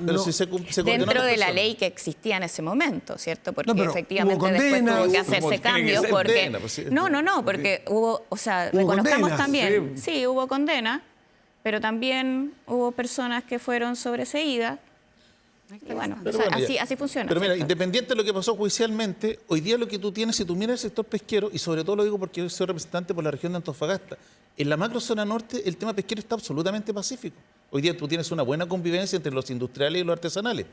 Pero si se condenó Dentro a de la persona. ley que existía en ese momento, ¿cierto? Porque No, pero efectivamente hubo después condenas, tuvo que hubo- hacerse tiene que cambios ser porque... condena, pues sí. No, porque hubo, o sea, Hubo reconozcamos condenas, también, sí, hubo condena, pero también hubo personas que fueron sobreseídas. Y bueno, Pero o sea, bueno, ya. así funciona. Pero mira, ¿cierto? independiente de lo que pasó judicialmente, hoy día lo que tú tienes, si tú miras el sector pesquero, y sobre todo lo digo porque yo soy representante por la región de Antofagasta, en la macrozona norte el tema pesquero está absolutamente pacífico. Hoy día tú tienes una buena convivencia entre los industriales y los artesanales.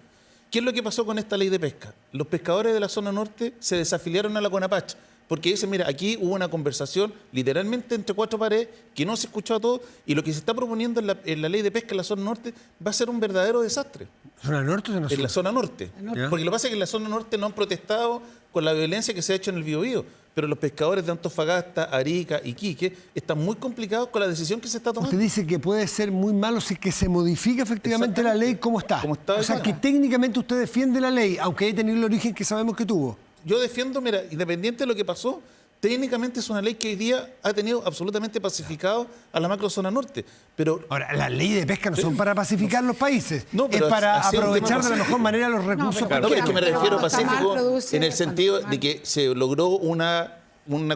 ¿Qué es lo que pasó con esta ley de pesca? Los pescadores de la zona norte se desafiliaron a la Conapacha, porque dicen, mira, aquí hubo una conversación literalmente entre cuatro paredes que no se escuchó a todos, y lo que se está proponiendo en la ley de pesca en la zona norte va a ser un verdadero desastre. ¿Zona norte o zona sur? En la zona norte. Ya. Porque lo que pasa es que en la zona norte no han protestado con la violencia que se ha hecho en el Biobío, pero los pescadores de Antofagasta, Arica, Iquique están muy complicados con la decisión que se está tomando. Usted dice que puede ser muy malo si es que se modifica efectivamente la ley como está. Como está o sea, hoy que día. técnicamente usted defiende la ley, aunque haya tenido el origen que sabemos que tuvo. Yo defiendo, mira, independiente de lo que pasó, técnicamente es una ley que hoy día ha tenido absolutamente pacificado a la macrozona norte. Pero Ahora, las leyes de pesca no son para pacificar los países, No, es pero para así es un aprovechar tema de la mejor manera los recursos pero- no, pero es que me pesqueros. refiero Cuando está mal, pacífico produce, en el cuando sentido está mal. de que se logró una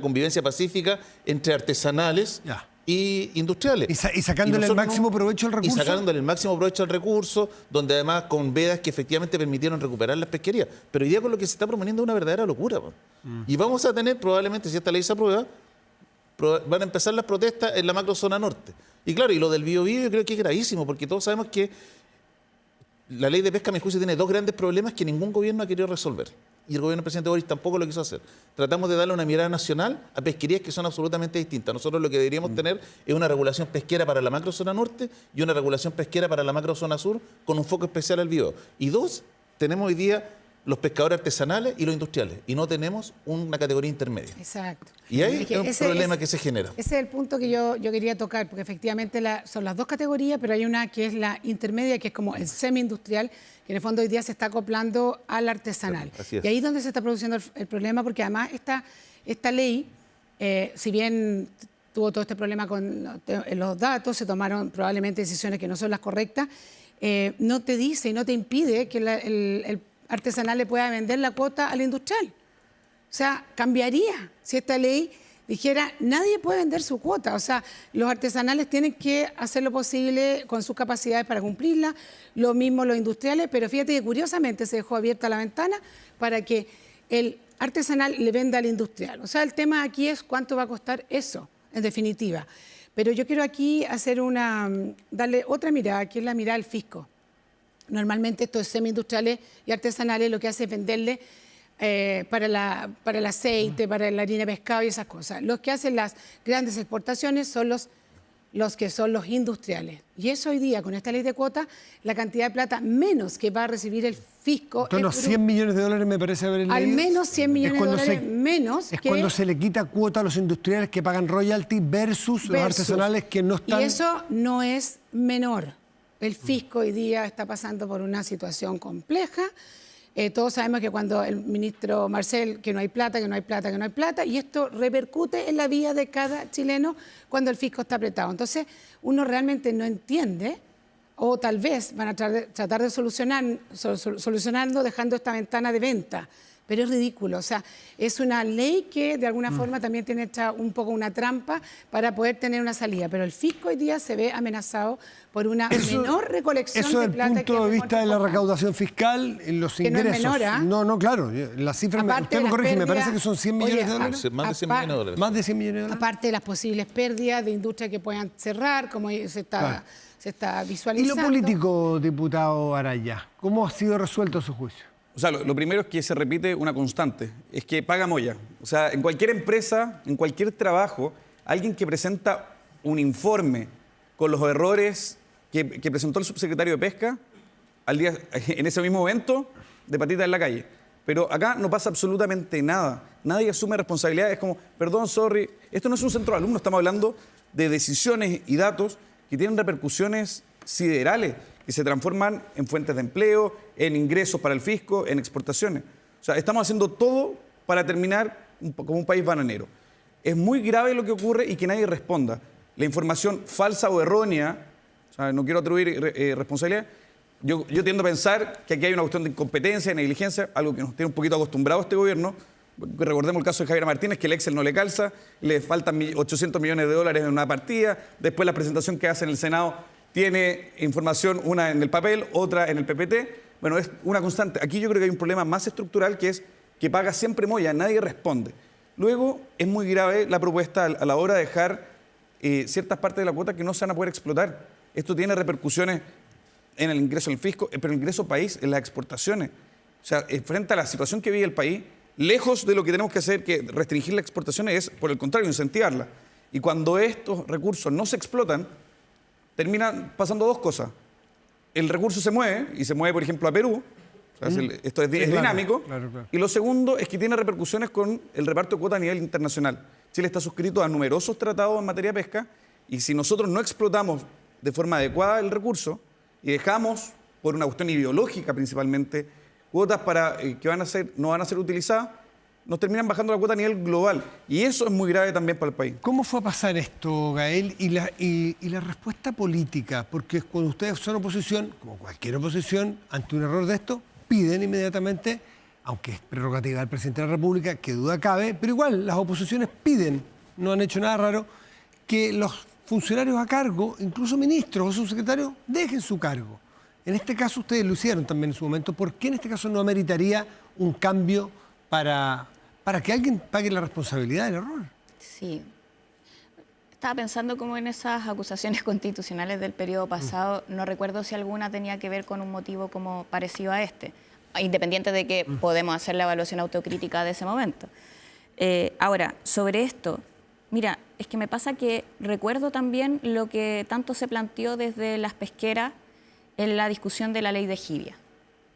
convivencia pacífica entre artesanales Ya. y industriales. Y sacándole el nosotros máximo provecho al recurso. Y sacándole el máximo provecho al recurso, donde además con vedas que efectivamente permitieron recuperar las pesquerías. Pero hoy día con lo que se está proponiendo es una verdadera locura. Po. Y vamos a tener probablemente, si esta ley se aprueba, van a empezar las protestas en la macrozona norte. Y claro, y lo del Biobío yo creo que es gravísimo, porque todos sabemos que la ley de pesca, a mi juicio, tiene dos grandes problemas que ningún gobierno ha querido resolver. Y el gobierno del presidente Boris tampoco lo quiso hacer. Tratamos de darle una mirada nacional a pesquerías que son absolutamente distintas. Nosotros lo que deberíamos tener es una regulación pesquera para la macrozona norte y una regulación pesquera para la macrozona sur con un foco especial al Biobío. Y dos, tenemos hoy día los pescadores artesanales y los industriales. Y no tenemos una categoría intermedia. Exacto. Y ahí Es que es un ese problema que se genera. Ese es el punto que yo quería tocar, porque efectivamente son las dos categorías, pero hay una que es la intermedia, que es como el semi-industrial, que en el fondo hoy día se está acoplando al artesanal. Así es. Y ahí es donde se está produciendo el problema, porque además esta ley, si bien tuvo todo este problema con los datos, se tomaron probablemente decisiones que no son las correctas, no te dice y no te impide que el artesanal le pueda vender la cuota al industrial. O sea, cambiaría si esta ley dijera, nadie puede vender su cuota. O sea, los artesanales tienen que hacer lo posible con sus capacidades para cumplirla, lo mismo los industriales, pero fíjate que curiosamente se dejó abierta la ventana para que el artesanal le venda al industrial. O sea, el tema aquí es cuánto va a costar eso, en definitiva. Pero yo quiero aquí darle otra mirada, que es la mirada del fisco. Normalmente estos semi-industriales y artesanales lo que hace es venderle para el aceite, para la harina de pescado y esas cosas. Los que hacen las grandes exportaciones son los que son los industriales. Y eso hoy día, con esta ley de cuotas, la cantidad de plata menos que va a recibir el fisco... Entonces, los 100 millones de dólares me parece haber leído. Al menos 100 millones de cuando dólares menos Es que... cuando se le quita cuota a los industriales que pagan royalty versus los artesanales que no están... Y eso no es menor. El fisco hoy día está pasando por una situación compleja. Todos sabemos que cuando el ministro Marcel, que no hay plata, que no hay plata, que no hay plata, y esto repercute en la vida de cada chileno cuando el fisco está apretado. Entonces, uno realmente no entiende, o tal vez van a tratar de solucionarlo dejando esta ventana de venta. Pero es ridículo, o sea, es una ley que de alguna forma también tiene hecha un poco una trampa para poder tener una salida, pero el fisco hoy día se ve amenazado por una menor recolección Eso de desde plata. el punto de vista de la recaudación fiscal, en los Que no es ingresos. menor, ¿ah? No, claro, la cifra, Aparte usted de me las corrige, me pérdidas- parece que son 100 millones de dólares. Más de 100 millones de dólares. Más de 100 millones de dólares. Aparte de las posibles pérdidas de industria que puedan cerrar, como se está ¿Y lo visualizando. político, diputado Araya? ¿Cómo ha sido resuelto su juicio? O sea, lo primero es que se repite una constante, es que paga moya. O sea, en cualquier empresa, en cualquier trabajo, alguien que presenta un informe con los errores que presentó el subsecretario de Pesca en ese mismo evento de patitas en la calle. Pero acá no pasa absolutamente nada. Nadie asume responsabilidad. Es como, perdón, sorry. Esto no es un centro de alumnos. Estamos hablando de decisiones y datos que tienen repercusiones siderales, que se transforman en fuentes de empleo, en ingresos para el fisco, en exportaciones. O sea, estamos haciendo todo para terminar como un país bananero. Es muy grave lo que ocurre y que nadie responda. La información falsa o errónea, o sea, no quiero atribuir responsabilidad, yo tiendo a pensar que aquí hay una cuestión de incompetencia, de negligencia, algo que nos tiene un poquito acostumbrado este gobierno. Recordemos el caso de Javier Martínez, que el Excel no le calza, le faltan 800 millones de dólares en una partida, después la presentación que hace en el Senado tiene información, una en el papel, otra en el PPT. Bueno, es una constante. Aquí yo creo que hay un problema más estructural, que es que paga siempre Moya, nadie responde. Luego, es muy grave la propuesta a la hora de dejar ciertas partes de la cuota que no se van a poder explotar. Esto tiene repercusiones en el ingreso del fisco, pero el ingreso país, en las exportaciones. O sea, frente a la situación que vive el país, lejos de lo que tenemos que hacer, que restringir las exportaciones, es, por el contrario, incentivarlas. Y cuando estos recursos no se explotan, terminan pasando dos cosas. El recurso se mueve, y se mueve, por ejemplo, a Perú. O sea, esto es dinámico. Claro. Y lo segundo es que tiene repercusiones con el reparto de cuota a nivel internacional. Chile está suscrito a numerosos tratados en materia de pesca, y si nosotros no explotamos de forma adecuada el recurso y dejamos, por una cuestión ideológica principalmente, cuotas que no van a ser utilizadas, nos terminan bajando la cuota a nivel global. Y eso es muy grave también para el país. ¿Cómo fue a pasar esto, Gael? Y la respuesta política, porque cuando ustedes son oposición, como cualquier oposición, ante un error de esto, piden inmediatamente, aunque es prerrogativa del presidente de la República, que duda cabe, pero igual las oposiciones piden, no han hecho nada raro, que los funcionarios a cargo, incluso ministros o subsecretarios, dejen su cargo. En este caso ustedes lo hicieron también en su momento. ¿Por qué en este caso no ameritaría un cambio para que alguien pague la responsabilidad del error? Sí. Estaba pensando como en esas acusaciones constitucionales del periodo pasado. No recuerdo si alguna tenía que ver con un motivo como parecido a este, independiente de que podemos hacer la evaluación autocrítica de ese momento. Ahora, sobre esto, mira, es que me pasa que recuerdo también lo que tanto se planteó desde las pesqueras en la discusión de la ley de Jibia,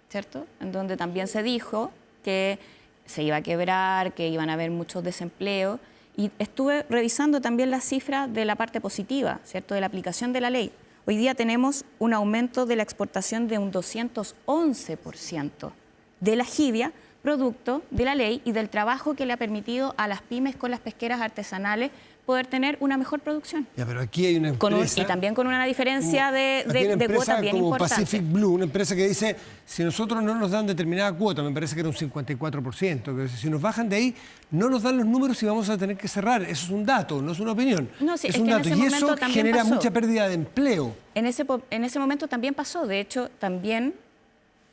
¿cierto? En donde también se dijo que se iba a quebrar, que iban a haber muchos desempleos. Y estuve revisando también las cifras de la parte positiva, ¿cierto?, de la aplicación de la ley. Hoy día tenemos un aumento de la exportación de un 211% de la jibia, producto de la ley y del trabajo que le ha permitido a las pymes con las pesqueras artesanales poder tener una mejor producción. Ya, pero aquí hay una empresa... Y también con una diferencia de cuotas bien como importante. Pacific Blue, una empresa que dice, si nosotros no nos dan determinada cuota, me parece que era un 54%, que si nos bajan de ahí, no nos dan los números y vamos a tener que cerrar. Eso es un dato, no es una opinión. No, sí, es un dato. Y eso genera mucha pérdida de empleo. En ese momento también pasó. De hecho, también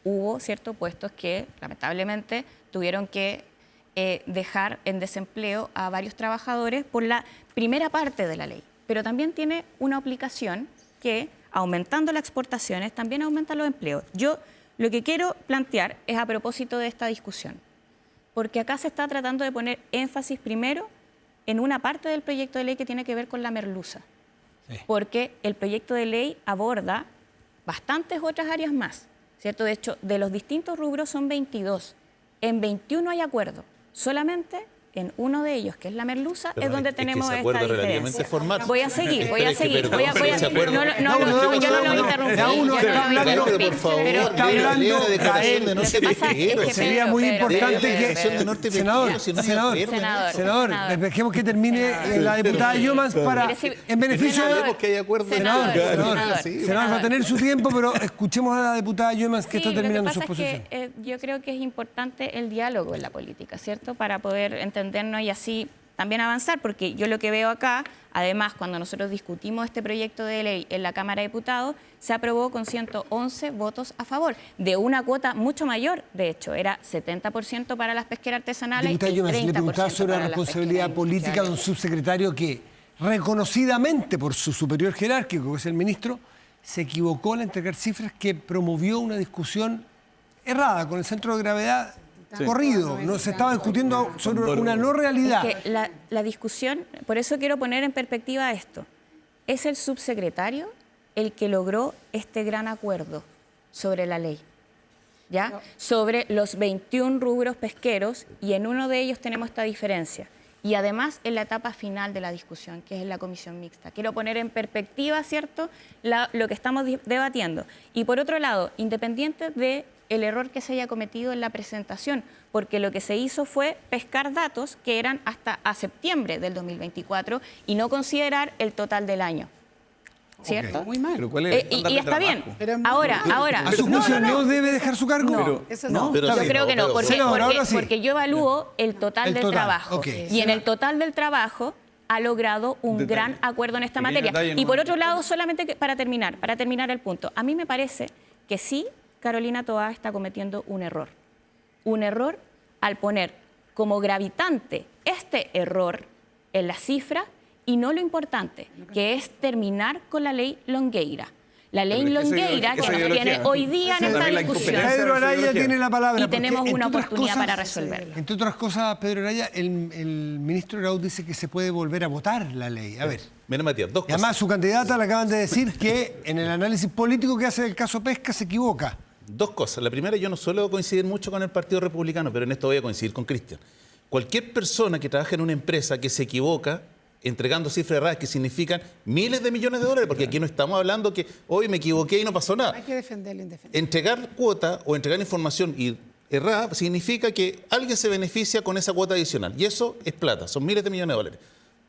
hubo ciertos puestos que, lamentablemente, tuvieron que dejar en desempleo a varios trabajadores por la primera parte de la ley. Pero también tiene una aplicación que, aumentando las exportaciones, también aumenta los empleos. Yo lo que quiero plantear es a propósito de esta discusión, porque acá se está tratando de poner énfasis primero en una parte del proyecto de ley que tiene que ver con la merluza, porque el proyecto de ley aborda bastantes otras áreas más, ¿cierto? De hecho, de los distintos rubros son 22. En 21 hay acuerdo. Solamente en uno de ellos, que es la merluza, es donde tenemos esta diferencia. Voy a seguir. No, yo no lo interrumpí. Está hablando de declaración de norte pesquero. Sería muy importante que... Senador, dejemos que termine la diputada Llomans para... En beneficio de... Senador, va a tener su tiempo, pero escuchemos a la diputada Llomans que está terminando su posición. Yo creo que es importante el diálogo en la política, ¿cierto? Para poder entendernos y así también avanzar, porque yo lo que veo acá, además, cuando nosotros discutimos este proyecto de ley en la Cámara de Diputados, se aprobó con 111 votos a favor, de una cuota mucho mayor, de hecho, era 70% para las pesqueras artesanales y 30% le preguntaba sobre la responsabilidad política de un subsecretario que, reconocidamente por su superior jerárquico, que es el ministro, se equivocó al entregar cifras que promovió una discusión errada, con el centro de gravedad corrido. No se estaba discutiendo sobre una no realidad. Es que la discusión, por eso quiero poner en perspectiva esto. es el subsecretario el que logró este gran acuerdo sobre la ley, ¿ya? Sobre los 21 rubros pesqueros, y en uno de ellos tenemos esta diferencia. Y además en la etapa final de la discusión, que es en la comisión mixta. Quiero poner en perspectiva, ¿cierto?, lo que estamos debatiendo. Y por otro lado, independiente del error que se haya cometido en la presentación, porque lo que se hizo fue pescar datos que eran hasta a septiembre del 2024 y no considerar el total del año. ¿Cierto? Muy mal. Pero ¿cuál es el estándar Y de está bien. trabajo? Pero es muy Ahora. ¿A su juicio no debe dejar su cargo? No, Eso no, no. Pero yo sí, creo que no, pero- porque, Senador, ahora sí. porque yo evalúo el total El del total, trabajo. ok. Y en el total del trabajo ha logrado un Detalle. gran acuerdo en esta Pequeño materia. detalle, Y no- por otro lado, solamente para terminar el punto, a mí me parece que sí, Carolina Toá está cometiendo un error. Un error al poner como gravitante este error en la cifra y no lo importante, que es terminar con la ley Longueira. La ley Pero es que esa Longueira que esa nos ideología. tiene hoy día en Esa esta también la discusión. incompetencia. Pedro Araya ideología. tiene la palabra. Y porque, tenemos entre una otras oportunidad cosas, para resolverla. Entre otras cosas, Pedro Araya, el ministro Grau dice que se puede volver a votar la ley. A ver. Mira, Matías, dos Y además cosas. su candidata le acaban de decir que en el análisis político que hace del caso Pesca se equivoca. Dos cosas. La primera, yo no suelo coincidir mucho con el Partido Republicano, pero en esto voy a coincidir con Cristian. Cualquier persona que trabaja en una empresa que se equivoca entregando cifras erradas que significan miles de millones de dólares, porque aquí no estamos hablando que hoy me equivoqué y no pasó nada. Hay que defender lo indefendible. Entregar cuota o entregar información errada significa que alguien se beneficia con esa cuota adicional. Y eso es plata, son miles de millones de dólares.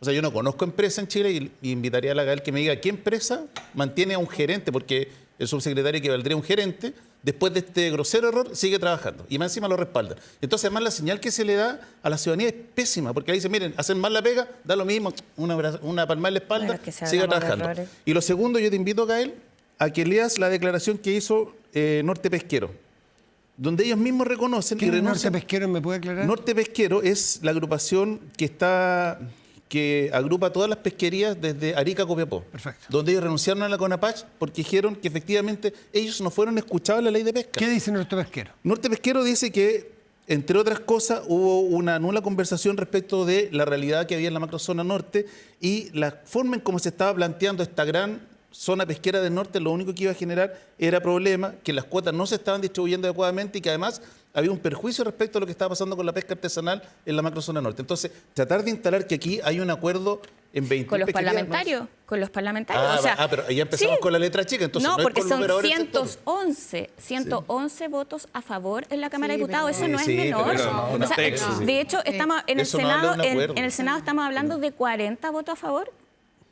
O sea, yo no conozco empresa en Chile y invitaría a la Gael que me diga qué empresa mantiene a un gerente, porque el subsecretario equivaldría a un gerente, después de este grosero error, sigue trabajando. Y más encima lo respaldan. Entonces, además, la señal que se le da a la ciudadanía es pésima, porque ahí dice, miren, hacen mal la pega, da lo mismo, una palmada en la espalda, Bueno, es que si sigue hablamos de trabajando. errores. Y lo segundo, yo te invito, Gael, a que leas la declaración que hizo Norte Pesquero, donde ellos mismos reconocen y ¿Quién es Norte renuncian. Pesquero? ¿Me puede aclarar? Norte Pesquero es la agrupación que agrupa todas las pesquerías desde Arica a Copiapó. Perfecto. Donde ellos renunciaron a la CONAPACH porque dijeron que efectivamente ellos no fueron escuchados en la ley de pesca. ¿Qué dice Norte Pesquero? Norte Pesquero dice que, entre otras cosas, hubo una nula conversación respecto de la realidad que había en la macrozona norte y la forma en cómo se estaba planteando esta gran zona pesquera del norte, lo único que iba a generar era problema, que las cuotas no se estaban distribuyendo adecuadamente y que además había un perjuicio respecto a lo que estaba pasando con la pesca artesanal en la macrozona norte. Entonces, tratar de instalar que aquí hay un acuerdo en 20 Con los pesquerías, ¿no? parlamentarios, con los parlamentarios. Ah, o sea, pero ya empezamos sí. con la letra chica, entonces no, No, es porque con son numeradores sectores. 111 votos a favor en la Cámara Sí, de Diputados. pero- Eso no es Sí, menor. pero no, O sea, texto, sí. de hecho, estamos en el Eso no habla de Senado, un acuerdo. en el Senado estamos hablando de 40 votos a favor.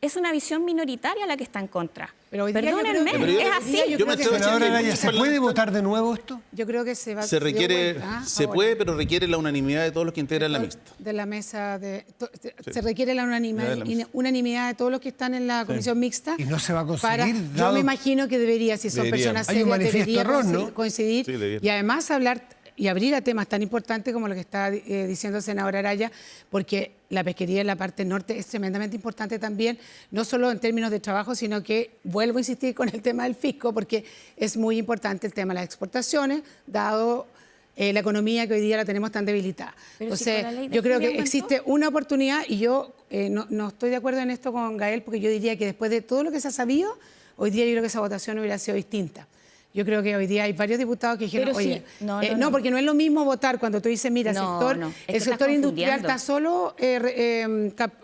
Es una visión minoritaria la que está en contra. Pero hoy día yo Perdónenme, creo que- es así. yo me atrevo a Senador decir que Araya, ¿se puede votar de nuevo esto? Yo creo que se va Se requiere, se ahora. puede, pero requiere la unanimidad de todos los que integran la mixta. De la mesa se requiere la unanimidad, De la mesa. unanimidad de todos los que están en la comisión mixta. Y no se va a conseguir, Yo dado- me imagino que debería, si son Debería. personas Hay un serias, manifiesto debería error, ¿no? coincidir Sí, debería. y además hablar y abrir a temas tan importantes como lo que está diciendo el senador Araya, porque la pesquería en la parte norte es tremendamente importante también, no solo en términos de trabajo, sino que vuelvo a insistir con el tema del fisco, porque es muy importante el tema de las exportaciones, dado la economía que hoy día la tenemos tan debilitada. Pero si Entonces, con la ley de yo creo junio que aumentó. existe una oportunidad y yo no estoy de acuerdo en esto con Gael, porque yo diría que después de todo lo que se ha sabido, hoy día yo creo que esa votación hubiera sido distinta. Yo creo que hoy día hay varios diputados que dijeron, Pero sí, oye, no. porque no es lo mismo votar cuando tú dices, mira, No, sector, no, es que el estás sector industrial confundiendo. está solo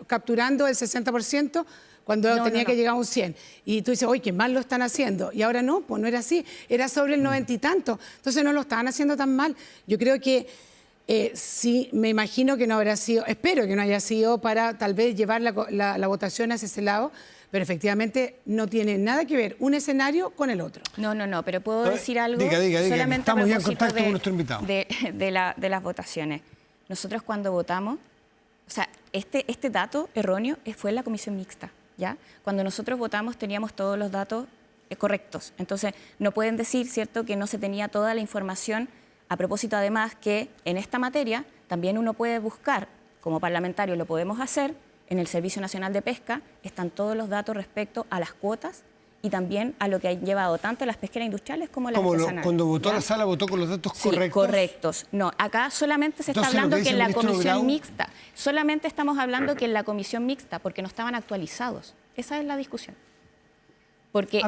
capturando el 60% cuando No, tenía no, que no. llegar a un 100%. Y tú dices, oye, qué mal lo están haciendo. Y ahora no, pues no era así, era sobre el 90 y tanto. Entonces no lo estaban haciendo tan mal. Yo creo que sí, me imagino que no habrá sido, espero que no haya sido para tal vez llevar la votación hacia ese lado, pero efectivamente no tiene nada que ver un escenario con el otro. No, pero puedo decir algo Diga, solamente estamos a ya en propósito contacto con nuestro invitado. de las votaciones. Nosotros cuando votamos, o sea, este dato erróneo fue en la comisión mixta, ¿ya? Cuando nosotros votamos teníamos todos los datos correctos. Entonces, no pueden decir, ¿cierto?, que no se tenía toda la información. A propósito, además, que en esta materia también uno puede buscar, como parlamentario lo podemos hacer, en el Servicio Nacional de Pesca están todos los datos respecto a las cuotas y también a lo que han llevado tanto las pesqueras industriales como las artesanales. Cuando votó ¿ya? la sala, votó con los datos Sí, correctos. No, acá solamente se está Entonces, lo hablando que que dice en el la ministro comisión Grau- mixta, solamente estamos hablando que en la comisión mixta, porque no estaban actualizados. Esa es la discusión. Porque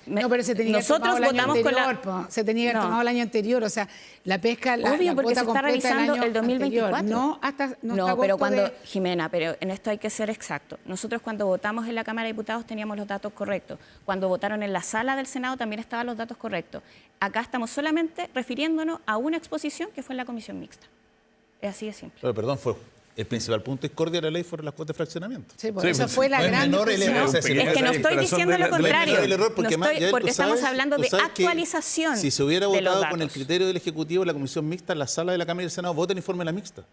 No, pero se tenía que haber nosotros tomado el año votamos con la... anterior, se tenía que haber No. tomado el año anterior, o sea, la pesca, la Obvio, porque cuota se está completa del revisando año el 2024. anterior. No, hasta no, No, está pero agosto cuando, Jimena, pero en esto hay que ser exacto. Nosotros cuando votamos en la Cámara de Diputados teníamos los datos correctos. Cuando votaron en la sala del Senado también estaban los datos correctos. Acá estamos solamente refiriéndonos a una exposición que fue en la comisión mixta. Es así de simple. Pero perdón, el principal punto de discordia de la ley fueron las cuotas de fraccionamiento. Sí, pues, Sí, esa pues, fue la no es gran menor el discusión. error, o sea, Es que no estoy diciendo lo contrario. El error, porque No estoy- Yael, porque tú estamos sabes- hablando tú de sabes que actualización si se hubiera de los votado con el datos. criterio del Ejecutivo de la Comisión Mixta, la sala de la Cámara y el Senado vota el informe de la mixta.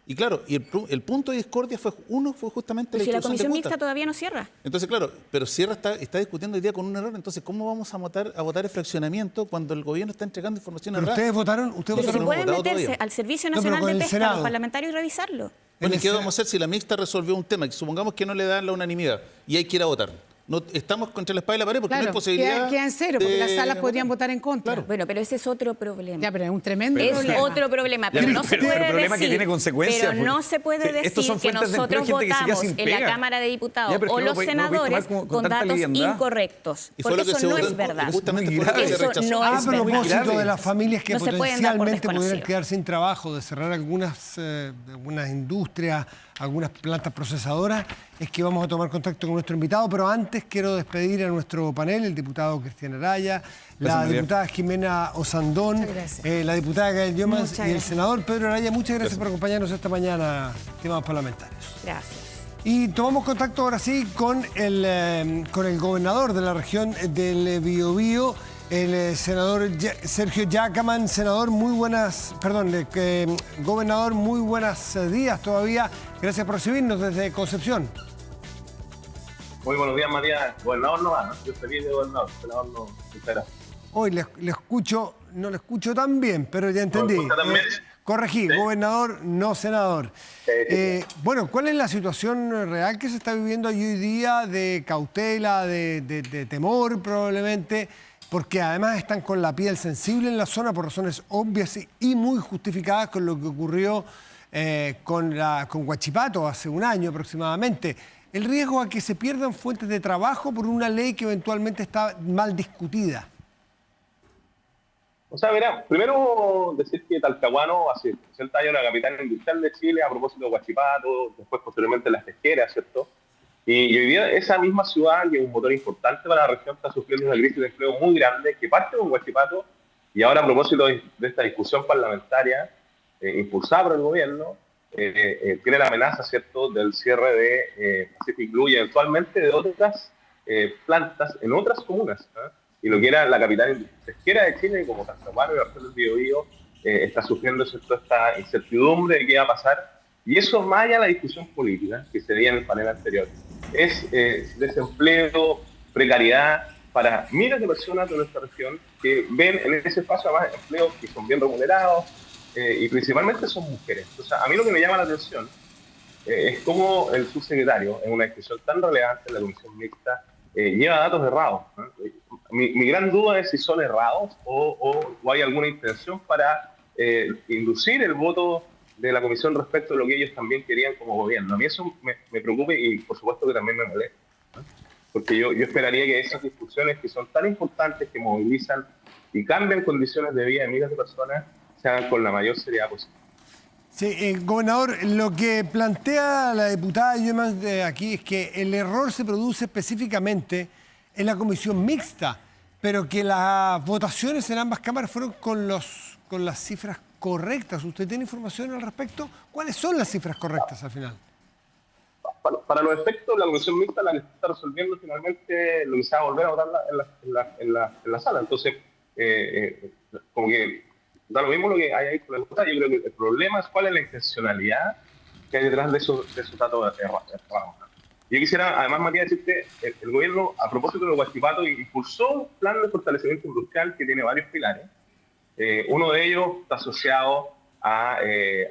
Y claro, y el punto de discordia fue justamente Pero si la introducción de comisión mixta cuotas. todavía no cierra. Entonces, claro, pero Sierra está discutiendo hoy día con un error. Entonces, ¿cómo vamos a votar el fraccionamiento cuando el gobierno está entregando información Pero errada? ustedes votaron Pero si no hemos pueden votado meterse todavía. al Servicio No, pero Nacional con de el Pesca, Senado. los parlamentarios, y revisarlo. Bueno, ¿y En qué el vamos a hacer si la mixta resolvió un tema? Que supongamos que no le dan la unanimidad y hay que ir a votar. No, estamos contra la espada y la pared porque no hay Claro, posibilidad. queda en cero, porque de las salas podrían votar. votar en contra. Claro. Bueno, pero ese es otro problema. Ya, pero es un tremendo Es problema. otro problema, pero no se pero puede el problema decir, que tiene consecuencias, pero no porque- se puede sí, estos decir son que fuentes de empleo, nosotros gente que se queda votamos sin en la pega. Cámara de Diputados Ya, pero es o que los no lo podéis senadores tomar con con tanta datos liviandad. incorrectos, Y fue porque lo que eso se no votó, es verdad. justamente Muy por lo que grave. se Eso rechazó. no A es verdad. propósito grave. de las familias que No se pueden dar por potencialmente pudieran desconocido. quedar sin trabajo, de cerrar algunas industrias, algunas plantas procesadoras, es que vamos a tomar contacto con nuestro invitado, pero antes quiero despedir a nuestro panel, el diputado Cristian Araya, la María. diputada Jimena Osandón, Muchas gracias. la diputada Gael Yomans Muchas y el gracias. senador Pedro Araya. Muchas gracias por acompañarnos esta mañana, estimados parlamentarios. Gracias. Y tomamos contacto ahora sí con el gobernador de la región del Biobío, el senador Sergio Yacaman. Senador, gobernador, muy buenos días todavía. Gracias por recibirnos desde Concepción. Muy buenos días, María. Gobernador no va, ¿no? Yo feliz de gobernador. Senador no. Muchas gracias. Hoy le escucho, no le escucho tan bien, pero ya entendí. ¿Me escucha también? Corregí, Sí. gobernador, no senador. Sí. Bueno, ¿cuál es la situación real que se está viviendo hoy día de cautela, de temor probablemente? Porque además están con la piel sensible en la zona por razones obvias y muy justificadas con lo que ocurrió con Huachipato hace un año aproximadamente. El riesgo a que se pierdan fuentes de trabajo por una ley que eventualmente está mal discutida. O sea, mira, primero decir que Talcahuano hace 60 años la capital industrial de Chile, a propósito de Huachipato, después posteriormente las pesqueras, ¿cierto? Y hoy día esa misma ciudad, que es un motor importante para la región, está sufriendo una crisis de empleo muy grande que parte con Huachipato y ahora a propósito de esta discusión parlamentaria impulsada por el gobierno, tiene la amenaza, ¿cierto?, del cierre de Pacific Blue y eventualmente de otras plantas en otras comunas, ¿eh? Y lo que era la capital pesquera de Chile, como Talcahuano y la región del Biobío, está sufriendo, ¿cierto?, esta incertidumbre de qué va a pasar. Y eso, más allá de la discusión política que se veía en el panel anterior, es desempleo, precariedad para miles de personas de nuestra región que ven en ese espacio además empleos que son bien remunerados y principalmente son mujeres. O sea, a mí lo que me llama la atención es cómo el subsecretario, en una discusión tan relevante en la comisión mixta, lleva datos errados, ¿no? Mi gran duda es si son errados o hay alguna intención para inducir el voto de la comisión respecto a lo que ellos también querían como gobierno. A mí eso me preocupa y por supuesto que también me molesta, ¿no? Porque yo esperaría que esas discusiones que son tan importantes, que movilizan y cambian condiciones de vida de miles de personas, se hagan con la mayor seriedad posible. Sí, gobernador, lo que plantea la diputada Yomans aquí es que el error se produce específicamente en la comisión mixta, pero que las votaciones en ambas cámaras fueron con las cifras correctas. ¿Usted tiene información al respecto? ¿Cuáles son las cifras correctas al final? Para los efectos, la comisión mixta la que está resolviendo finalmente lo que se va a volver a votar en la sala. Entonces, como que da lo mismo lo que hay ahí con la diputada. Yo creo que el problema es cuál es la intencionalidad que hay detrás de esos datos errados. Yo quisiera, además, Matías, decirte, el gobierno, a propósito de Huachipato, impulsó un plan de fortalecimiento industrial que tiene varios pilares. Uno de ellos está asociado a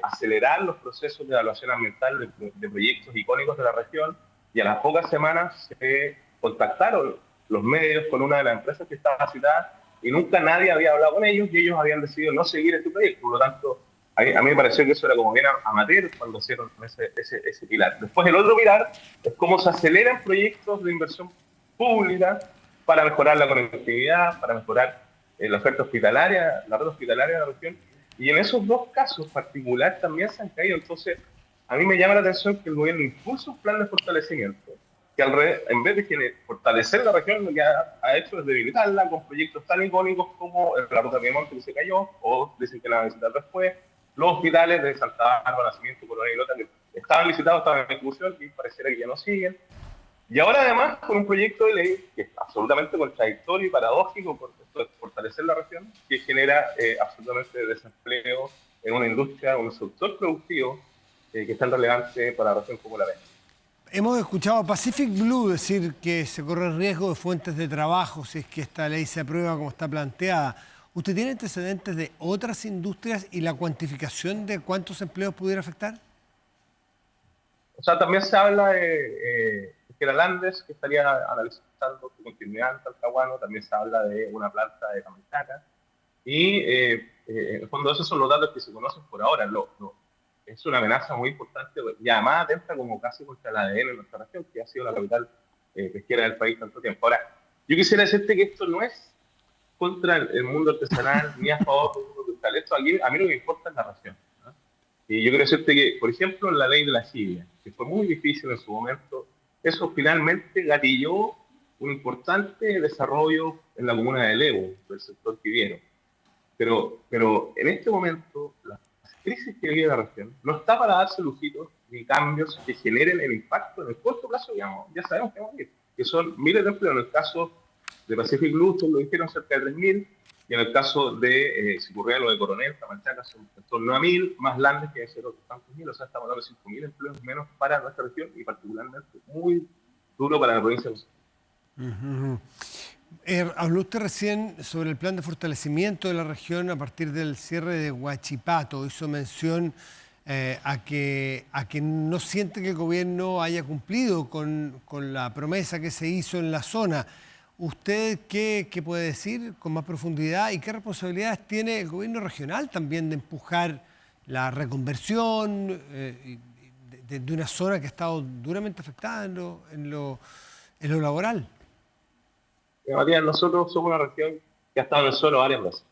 acelerar los procesos de evaluación ambiental de proyectos icónicos de la región, y a las pocas semanas se contactaron los medios con una de las empresas que estaba citada y nunca nadie había hablado con ellos y ellos habían decidido no seguir este proyecto. Por lo tanto, a mí me pareció que eso era como bien amateur cuando hicieron ese pilar. Después el otro pilar es cómo se aceleran proyectos de inversión pública para mejorar la conectividad, para mejorar la oferta hospitalaria, la red hospitalaria de la región. Y en esos dos casos particulares también se han caído. Entonces, a mí me llama la atención que el gobierno impulsa un plan de fortalecimiento, que en vez de fortalecer la región, lo que ha hecho es debilitarla con proyectos tan icónicos como la Ruta Piemonte que se cayó, o dicen que la van a visitar después, los hospitales de Santa Bárbara, Nacimiento, Coronel y Lota, que estaban licitados, estaban en ejecución y pareciera que ya no siguen. Y ahora además con un proyecto de ley que es absolutamente contradictorio y paradójico por esto de fortalecer la región, que genera absolutamente desempleo en una industria, un sector productivo que es tan relevante para la región como la venta. Hemos escuchado a Pacific Blue decir que se corre el riesgo de fuentes de trabajo si es que esta ley se aprueba como está planteada. ¿Usted tiene antecedentes de otras industrias y la cuantificación de cuántos empleos pudiera afectar? O sea, también se habla de Pesquera Landes, que estaría analizando su continuidad en Talcahuano, también se habla de una planta de Camanchaca, y en el fondo esos son los datos que se conocen por ahora. Es una amenaza muy importante, y además atenta como casi contra el ADN en nuestra región, que ha sido la capital pesquera del país tanto tiempo. Ahora, yo quisiera decirte que esto no es contra el mundo artesanal, ni a favor del mundo cultural. Esto aquí, a mí lo que me importa es la región, ¿no? Y yo quiero decirte que, por ejemplo, en la ley de la Chivia, que fue muy difícil en su momento, eso finalmente gatilló un importante desarrollo en la comuna de Levo, del sector quivero. Pero en este momento, la crisis que vive la región no está para darse lujitos ni cambios que generen el impacto en el corto plazo, digamos, ya sabemos que vamos a ir, que son miles de empleos. En el caso de Pacific Blue, lo dijeron, cerca de 3.000, y en el caso de, si ocurría lo de Coronel, Camanchaca, son en torno a 1.000, más Landes que debe ser otros tantos mil, o sea, estamos hablando de 5.000 empleos menos para nuestra región y particularmente muy duro para la provincia de Concepción. Habló usted recién sobre el plan de fortalecimiento de la región a partir del cierre de Huachipato. Hizo mención a que no siente que el gobierno haya cumplido con la promesa que se hizo en la zona. ¿Usted qué puede decir con más profundidad y qué responsabilidades tiene el gobierno regional también de empujar la reconversión de una zona que ha estado duramente afectada en lo laboral? Matías, nosotros somos una región que ha estado en el suelo varias veces.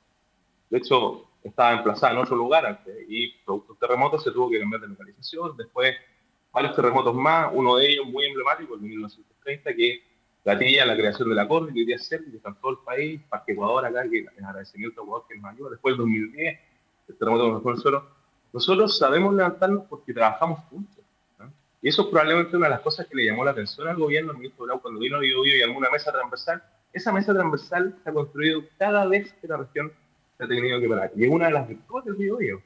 De hecho, estaba emplazada en otro lugar antes y producto de terremotos se tuvo que cambiar de localización. Después, varios terremotos más, uno de ellos muy emblemático, el de 1930, que gatilla la creación de la Corte, que hoy día es CERN, que está en todo el país, Parque Ecuador acá, que en agradecimiento a Ecuador que nos ayuda. Después, el 2010, el terremoto que nos dejó en el suelo. Nosotros sabemos levantarnos porque trabajamos juntos, ¿no? Y eso es probablemente una de las cosas que le llamó la atención al gobierno, al ministro Blau, cuando vino a Biobío y armó una mesa transversal. Esa mesa transversal se ha construido cada vez que la región se ha tenido que parar. Y es una de las virtudes del Biobío.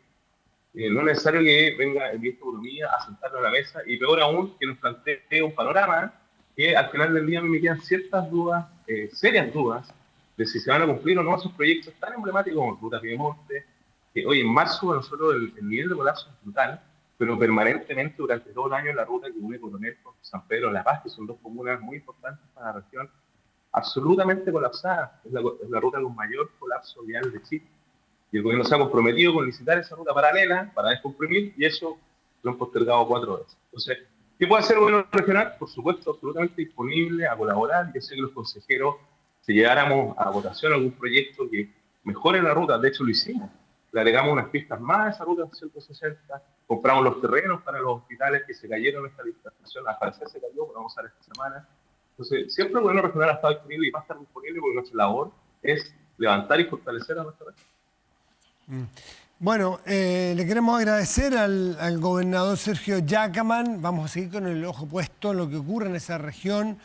No es necesario que venga el ministro de Economía a sentarnos a la mesa y peor aún que nos plantee un panorama que al final del día a mí me quedan ciertas dudas, serias dudas, de si se van a cumplir o no esos proyectos tan emblemáticos como Ruta Piemonte, que hoy en marzo nosotros el nivel de colapso es brutal, pero permanentemente durante todo el año la ruta que une Coronel con San Pedro de La Paz, que son dos comunas muy importantes para la región, absolutamente colapsada. Es la ruta con mayor colapso vial de Chile. Y el gobierno se ha comprometido con licitar esa ruta paralela para descomprimir y eso lo han postergado 4 veces. Entonces, ¿qué puede hacer el gobierno regional? Por supuesto, absolutamente disponible a colaborar. Yo sé que los consejeros, si llegáramos a votación algún proyecto que mejore la ruta, de hecho lo hicimos. Le agregamos unas pistas más a esa ruta 160, compramos los terrenos para los hospitales que se cayeron en esta licitación, al parecer se cayó, pero vamos a ver esta semana. Entonces, siempre el gobierno regional ha estado disponible y va a estar disponible porque nuestra labor es levantar y fortalecer a nuestra región. Bueno, le queremos agradecer al gobernador Sergio Giacaman. Vamos a seguir con el ojo puesto en lo que ocurre en esa región.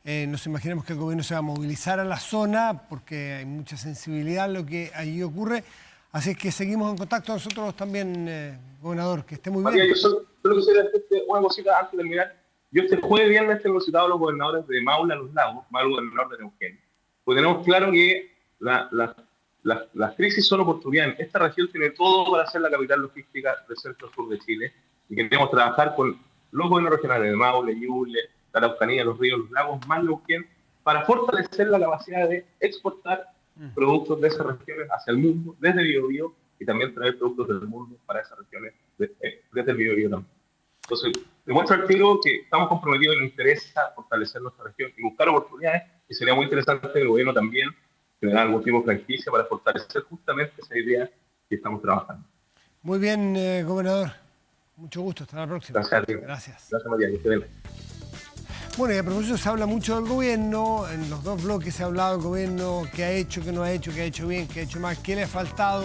Nos imaginamos que el gobierno se va a movilizar a la zona porque hay mucha sensibilidad en lo que allí ocurre. Así es que seguimos en contacto nosotros también, gobernador. Que esté muy bien. Yo solo quisiera decirte una cosita antes de terminar. Yo este jueves viernes tengo citado a los gobernadores de Maule a Los Lagos, Maule gobernador de Neuquén. Porque tenemos claro que las crisis son oportunidades. Esta región tiene todo para ser la capital logística del centro-sur de Chile y queremos trabajar con los gobiernos regionales de Maule, Ñuble, la Araucanía, los ríos, los lagos, más Neuquén, para fortalecer la capacidad de exportar productos de esas regiones hacia el mundo, desde Biobío, y también traer productos del mundo para esas regiones desde el Biobío también. Entonces, demuestra al tiro que estamos comprometidos y nos interesa fortalecer nuestra región y buscar oportunidades, y sería muy interesante que el gobierno también generara algún tipo de franquicia para fortalecer justamente esa idea que estamos trabajando. Muy bien, gobernador. Mucho gusto. Hasta la próxima. Gracias a ti. Gracias. Gracias, María. Que esté bien. Bueno, y a propósito se habla mucho del gobierno, en los dos bloques se ha hablado del gobierno, qué ha hecho, qué no ha hecho, qué ha hecho bien, qué ha hecho mal, qué le ha faltado.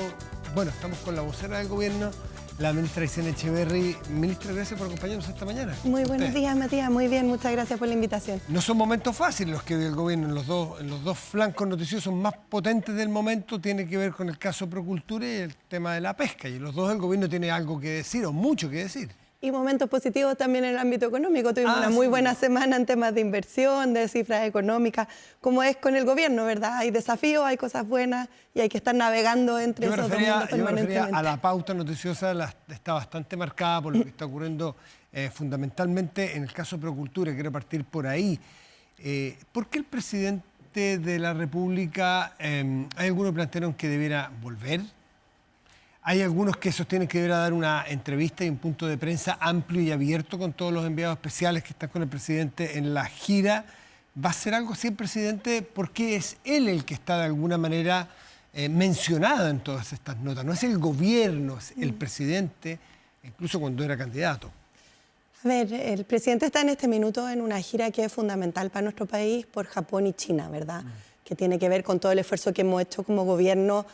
Bueno, estamos con la vocera del gobierno, la ministra Aysén Echeverry. Ministra, gracias por acompañarnos esta mañana. Muy buenos días, Matías. Muy bien, muchas gracias por la invitación. No son momentos fáciles los que vive el gobierno, en los dos flancos noticiosos más potentes del momento tiene que ver con el caso Procultura y el tema de la pesca. Y en los dos el gobierno tiene algo que decir, o mucho que decir. Y momentos positivos también en el ámbito económico. Tuvimos una muy buena semana en temas de inversión, de cifras económicas, como es con el gobierno, ¿verdad? Hay desafíos, hay cosas buenas y hay que estar navegando entre esos dos mundos Yo me refería permanentemente. a la pauta noticiosa, está bastante marcada por lo que está ocurriendo fundamentalmente en el caso Procultura. Quiero partir por ahí. ¿Por qué el presidente de la República, hay algunos que plantearon que debiera volver? Hay algunos que sostienen que deberá dar una entrevista y un punto de prensa amplio y abierto con todos los enviados especiales que están con el presidente en la gira. ¿Va a ser algo así el presidente? Porque es él el que está de alguna manera mencionado en todas estas notas. No es el gobierno, es el presidente, incluso cuando era candidato. A ver, el presidente está en este minuto en una gira que es fundamental para nuestro país por Japón y China, ¿verdad? Que tiene que ver con todo el esfuerzo que hemos hecho como gobierno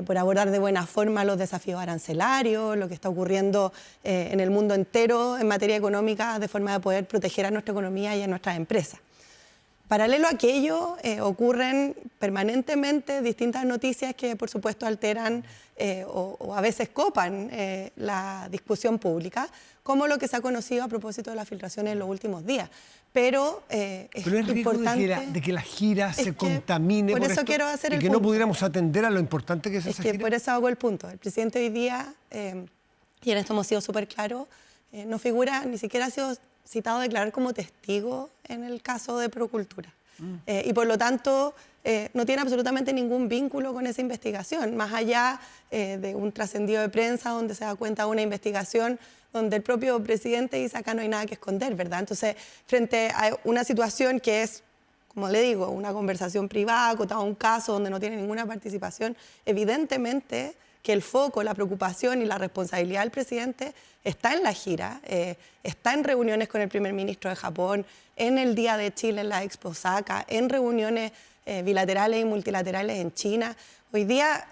por abordar de buena forma los desafíos arancelarios, lo que está ocurriendo en el mundo entero en materia económica, de forma de poder proteger a nuestra economía y a nuestras empresas. Paralelo a aquello, ocurren permanentemente distintas noticias que, por supuesto, alteran o a veces copan la discusión pública, como lo que se ha conocido a propósito de las filtraciones en los últimos días. Pero es importante de que la gira se contamine por eso esto, quiero hacer y el que punto. no pudiéramos atender a lo importante que es esa gira. Por eso hago el punto. El presidente hoy día, y en esto hemos sido súper claros, no figura, ni siquiera ha sido citado a declarar como testigo en el caso de Procultura. Y por lo tanto, no tiene absolutamente ningún vínculo con esa investigación, más allá de un trascendido de prensa donde se da cuenta de una investigación donde el propio presidente dice acá no hay nada que esconder, ¿verdad? Entonces, frente a una situación que es, como le digo, una conversación privada, acotada a un caso donde no tiene ninguna participación, evidentemente que el foco, la preocupación y la responsabilidad del presidente está en la gira, está en reuniones con el primer ministro de Japón, en el Día de Chile, en la Expo Osaka, en reuniones bilaterales y multilaterales en China. Hoy día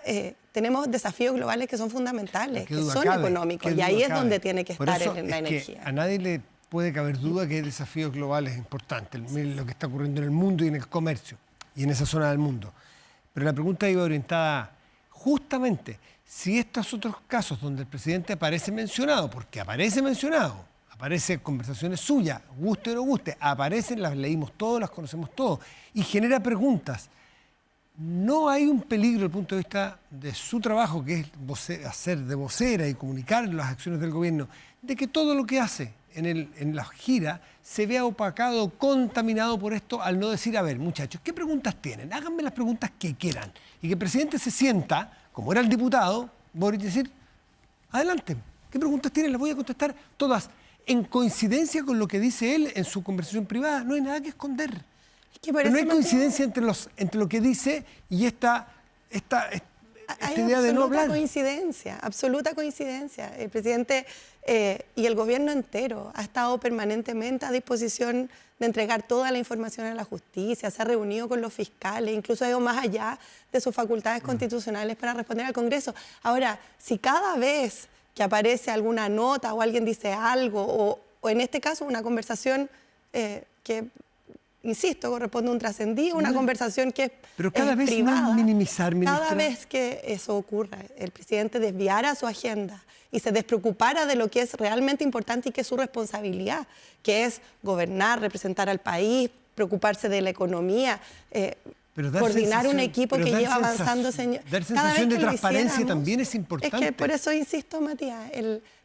tenemos desafíos globales que son fundamentales, que son económicos, y ahí es donde tiene que estar la energía. A nadie le puede caber duda que hay desafíos globales importantes, lo que está ocurriendo en el mundo y en el comercio, y en esa zona del mundo. Pero la pregunta iba orientada justamente, si estos otros casos donde el presidente aparece mencionado, porque aparece mencionado, aparecen conversaciones suyas, guste o no guste, aparecen, las leímos todos, las conocemos todos, y genera preguntas. ¿No hay un peligro desde el punto de vista de su trabajo, que es hacer de vocera y comunicar las acciones del gobierno, de que todo lo que hace en la gira se vea opacado, contaminado por esto, al no decir, a ver, muchachos, ¿qué preguntas tienen? Háganme las preguntas que quieran. Y que el presidente se sienta, como era el diputado, Boric, decir, adelante, ¿qué preguntas tienen? Las voy a contestar todas. En coincidencia con lo que dice él en su conversación privada, no hay nada que esconder. Pero no hay coincidencia entre lo que dice y esta idea de no hablar. Absoluta coincidencia. El presidente y el gobierno entero ha estado permanentemente a disposición de entregar toda la información a la justicia, se ha reunido con los fiscales, incluso ha ido más allá de sus facultades constitucionales para responder al Congreso. Ahora, si cada vez que aparece alguna nota o alguien dice algo, o en este caso una conversación que, insisto, corresponde a un trascendido, una conversación que pero cada vez privada, no minimizar, ministra. Cada vez que eso ocurra, el presidente desviara su agenda y se despreocupara de lo que es realmente importante y que es su responsabilidad, que es gobernar, representar al país, preocuparse de la economía, coordinar un equipo que lleva avanzando, señor. Dar sensación de transparencia también es importante. Es que por eso insisto, Matías,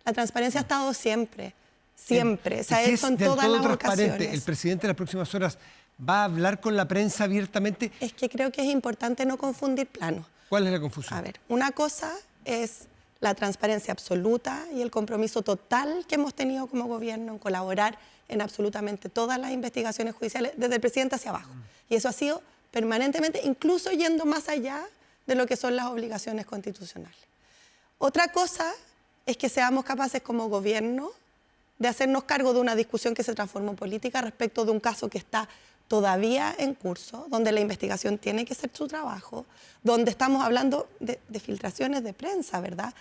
la transparencia ha estado siempre. Siempre, se ha hecho en todas las ocasiones. ¿El presidente en las próximas horas va a hablar con la prensa abiertamente? Es que creo que es importante no confundir planos. ¿Cuál es la confusión? A ver, una cosa es la transparencia absoluta y el compromiso total que hemos tenido como gobierno en colaborar en absolutamente todas las investigaciones judiciales, desde el presidente hacia abajo. Y eso ha sido permanentemente, incluso yendo más allá de lo que son las obligaciones constitucionales. Otra cosa es que seamos capaces como gobierno de hacernos cargo de una discusión que se transformó en política respecto de un caso que está todavía en curso, donde la investigación tiene que hacer su trabajo, donde estamos hablando de filtraciones de prensa, ¿verdad?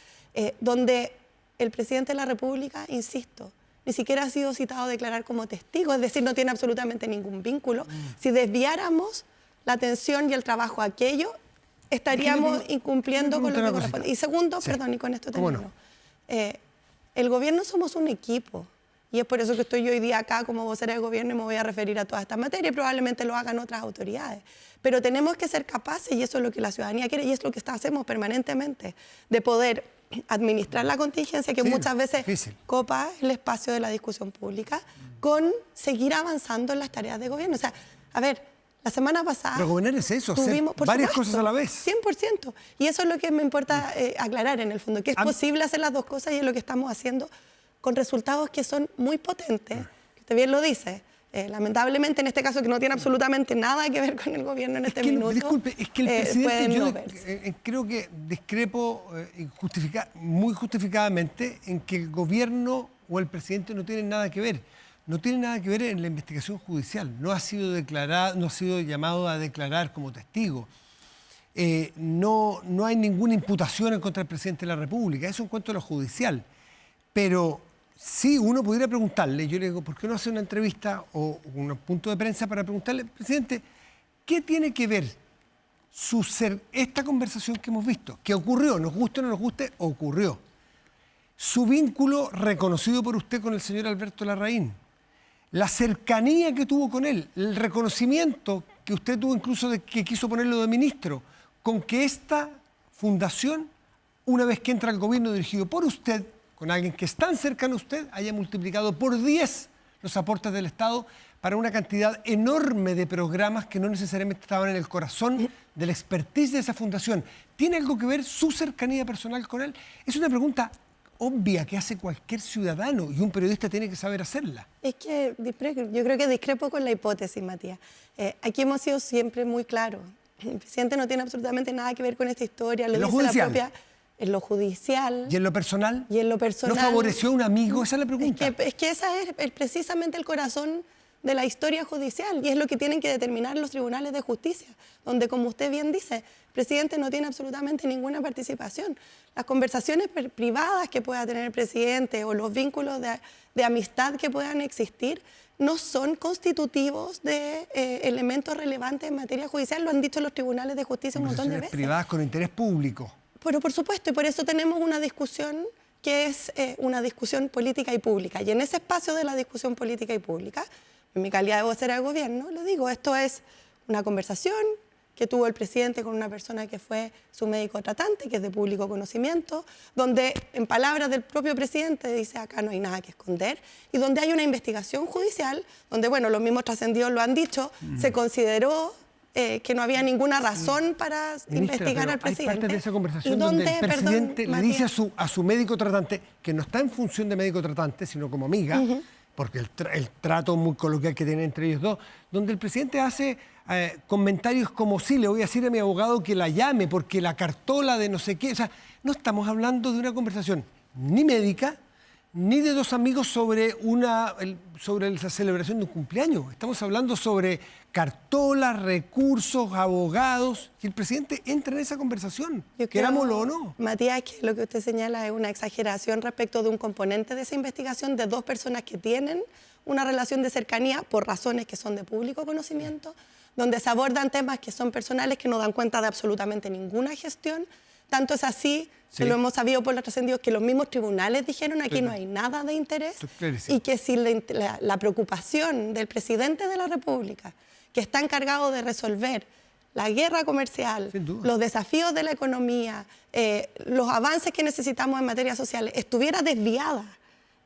Donde el presidente de la República, insisto, ni siquiera ha sido citado a declarar como testigo, es decir, no tiene absolutamente ningún vínculo. Si desviáramos la atención y el trabajo a aquello, estaríamos incumpliendo con lo que corresponde. Y segundo, perdón, y con esto termino. El gobierno somos un equipo. Y es por eso que estoy yo hoy día acá como vocera del gobierno y me voy a referir a todas estas materias. Probablemente lo hagan otras autoridades. Pero tenemos que ser capaces, y eso es lo que la ciudadanía quiere, y es lo que hacemos permanentemente, de poder administrar la contingencia que muchas veces copa el espacio de la discusión pública, con seguir avanzando en las tareas de gobierno. O sea, a ver, la semana pasada... Pero gobernar es eso, tuvimos, hacer varias cosas a la vez. 100%. Y eso es lo que me importa aclarar en el fondo, que es posible hacer las dos cosas y es lo que estamos haciendo con resultados que son muy potentes, que usted bien lo dice. Lamentablemente, en este caso, que no tiene absolutamente nada que ver con el gobierno en este minuto. Disculpe, es que el presidente, yo creo que discrepo muy justificadamente en que el gobierno o el presidente no tienen nada que ver. No tiene nada que ver en la investigación judicial. No ha sido declarado, no ha sido llamado a declarar como testigo. No hay ninguna imputación en contra del presidente de la República. Eso en cuanto a lo judicial. Pero sí, uno pudiera preguntarle, yo le digo, ¿por qué no hace una entrevista o un punto de prensa para preguntarle, presidente, ¿qué tiene que ver esta conversación que hemos visto? Que ocurrió, nos guste o no nos guste, ocurrió. Su vínculo reconocido por usted con el señor Alberto Larraín, la cercanía que tuvo con él, el reconocimiento que usted tuvo incluso de que quiso ponerlo de ministro, con que esta fundación, una vez que entra al gobierno dirigido por usted, con alguien que es tan cercano a usted, haya multiplicado por 10 los aportes del Estado para una cantidad enorme de programas que no necesariamente estaban en el corazón del expertise de esa fundación. ¿Tiene algo que ver su cercanía personal con él? Es una pregunta obvia que hace cualquier ciudadano y un periodista tiene que saber hacerla. Es que yo creo que discrepo con la hipótesis, Matías. Aquí hemos sido siempre muy claros. El presidente no tiene absolutamente nada que ver con esta historia. Lo dice la propia... En lo judicial. ¿Y en lo personal? Y en lo personal. ¿No favoreció a un amigo? Esa es la pregunta. Es que esa es precisamente el corazón de la historia judicial y es lo que tienen que determinar los tribunales de justicia, donde, como usted bien dice, el presidente no tiene absolutamente ninguna participación. Las conversaciones privadas que pueda tener el presidente o los vínculos de amistad que puedan existir no son constitutivos de elementos relevantes en materia judicial. Lo han dicho los tribunales de justicia un montón de veces. Privadas con interés público. Pero por supuesto, y por eso tenemos una discusión que es una discusión política y pública. Y en ese espacio de la discusión política y pública, en mi calidad de vocera del gobierno, le digo, esto es una conversación que tuvo el presidente con una persona que fue su médico tratante, que es de público conocimiento, donde, en palabras del propio presidente, dice, acá no hay nada que esconder, y donde hay una investigación judicial, donde, bueno, los mismos trascendidos lo han dicho, se consideró que no había ninguna razón para investigar al presidente. Hay partes de esa conversación donde el presidente le dice a su médico tratante, que no está en función de médico tratante, sino como amiga, porque el trato muy coloquial que tienen entre ellos dos, donde el presidente hace comentarios como, sí, le voy a decir a mi abogado que la llame, porque la cartola de no sé qué. O sea, no estamos hablando de una conversación ni médica, ni de dos amigos sobre la celebración de un cumpleaños. Estamos hablando sobre cartolas, recursos, abogados. Y el presidente entra en esa conversación, querámoslo o no. Matías, que lo que usted señala es una exageración respecto de un componente de esa investigación de dos personas que tienen una relación de cercanía por razones que son de público conocimiento, donde se abordan temas que son personales, que no dan cuenta de absolutamente ninguna gestión. Tanto es así, que lo hemos sabido por los trascendidos, que los mismos tribunales dijeron aquí no hay nada de interés, y que si la preocupación del presidente de la República, que está encargado de resolver la guerra comercial, los desafíos de la economía, los avances que necesitamos en materia social, estuviera desviada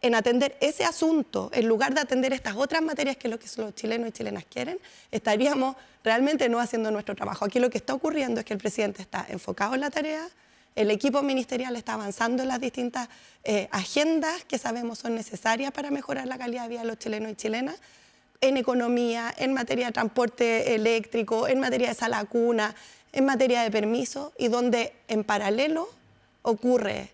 en atender ese asunto, en lugar de atender estas otras materias que es lo que los chilenos y chilenas quieren, estaríamos realmente no haciendo nuestro trabajo. Aquí lo que está ocurriendo es que el presidente está enfocado en la tarea, El equipo ministerial está avanzando en las distintas agendas que sabemos son necesarias para mejorar la calidad de vida de los chilenos y chilenas, en economía, en materia de transporte eléctrico, en materia de sala cuna, en materia de permiso, y donde en paralelo ocurre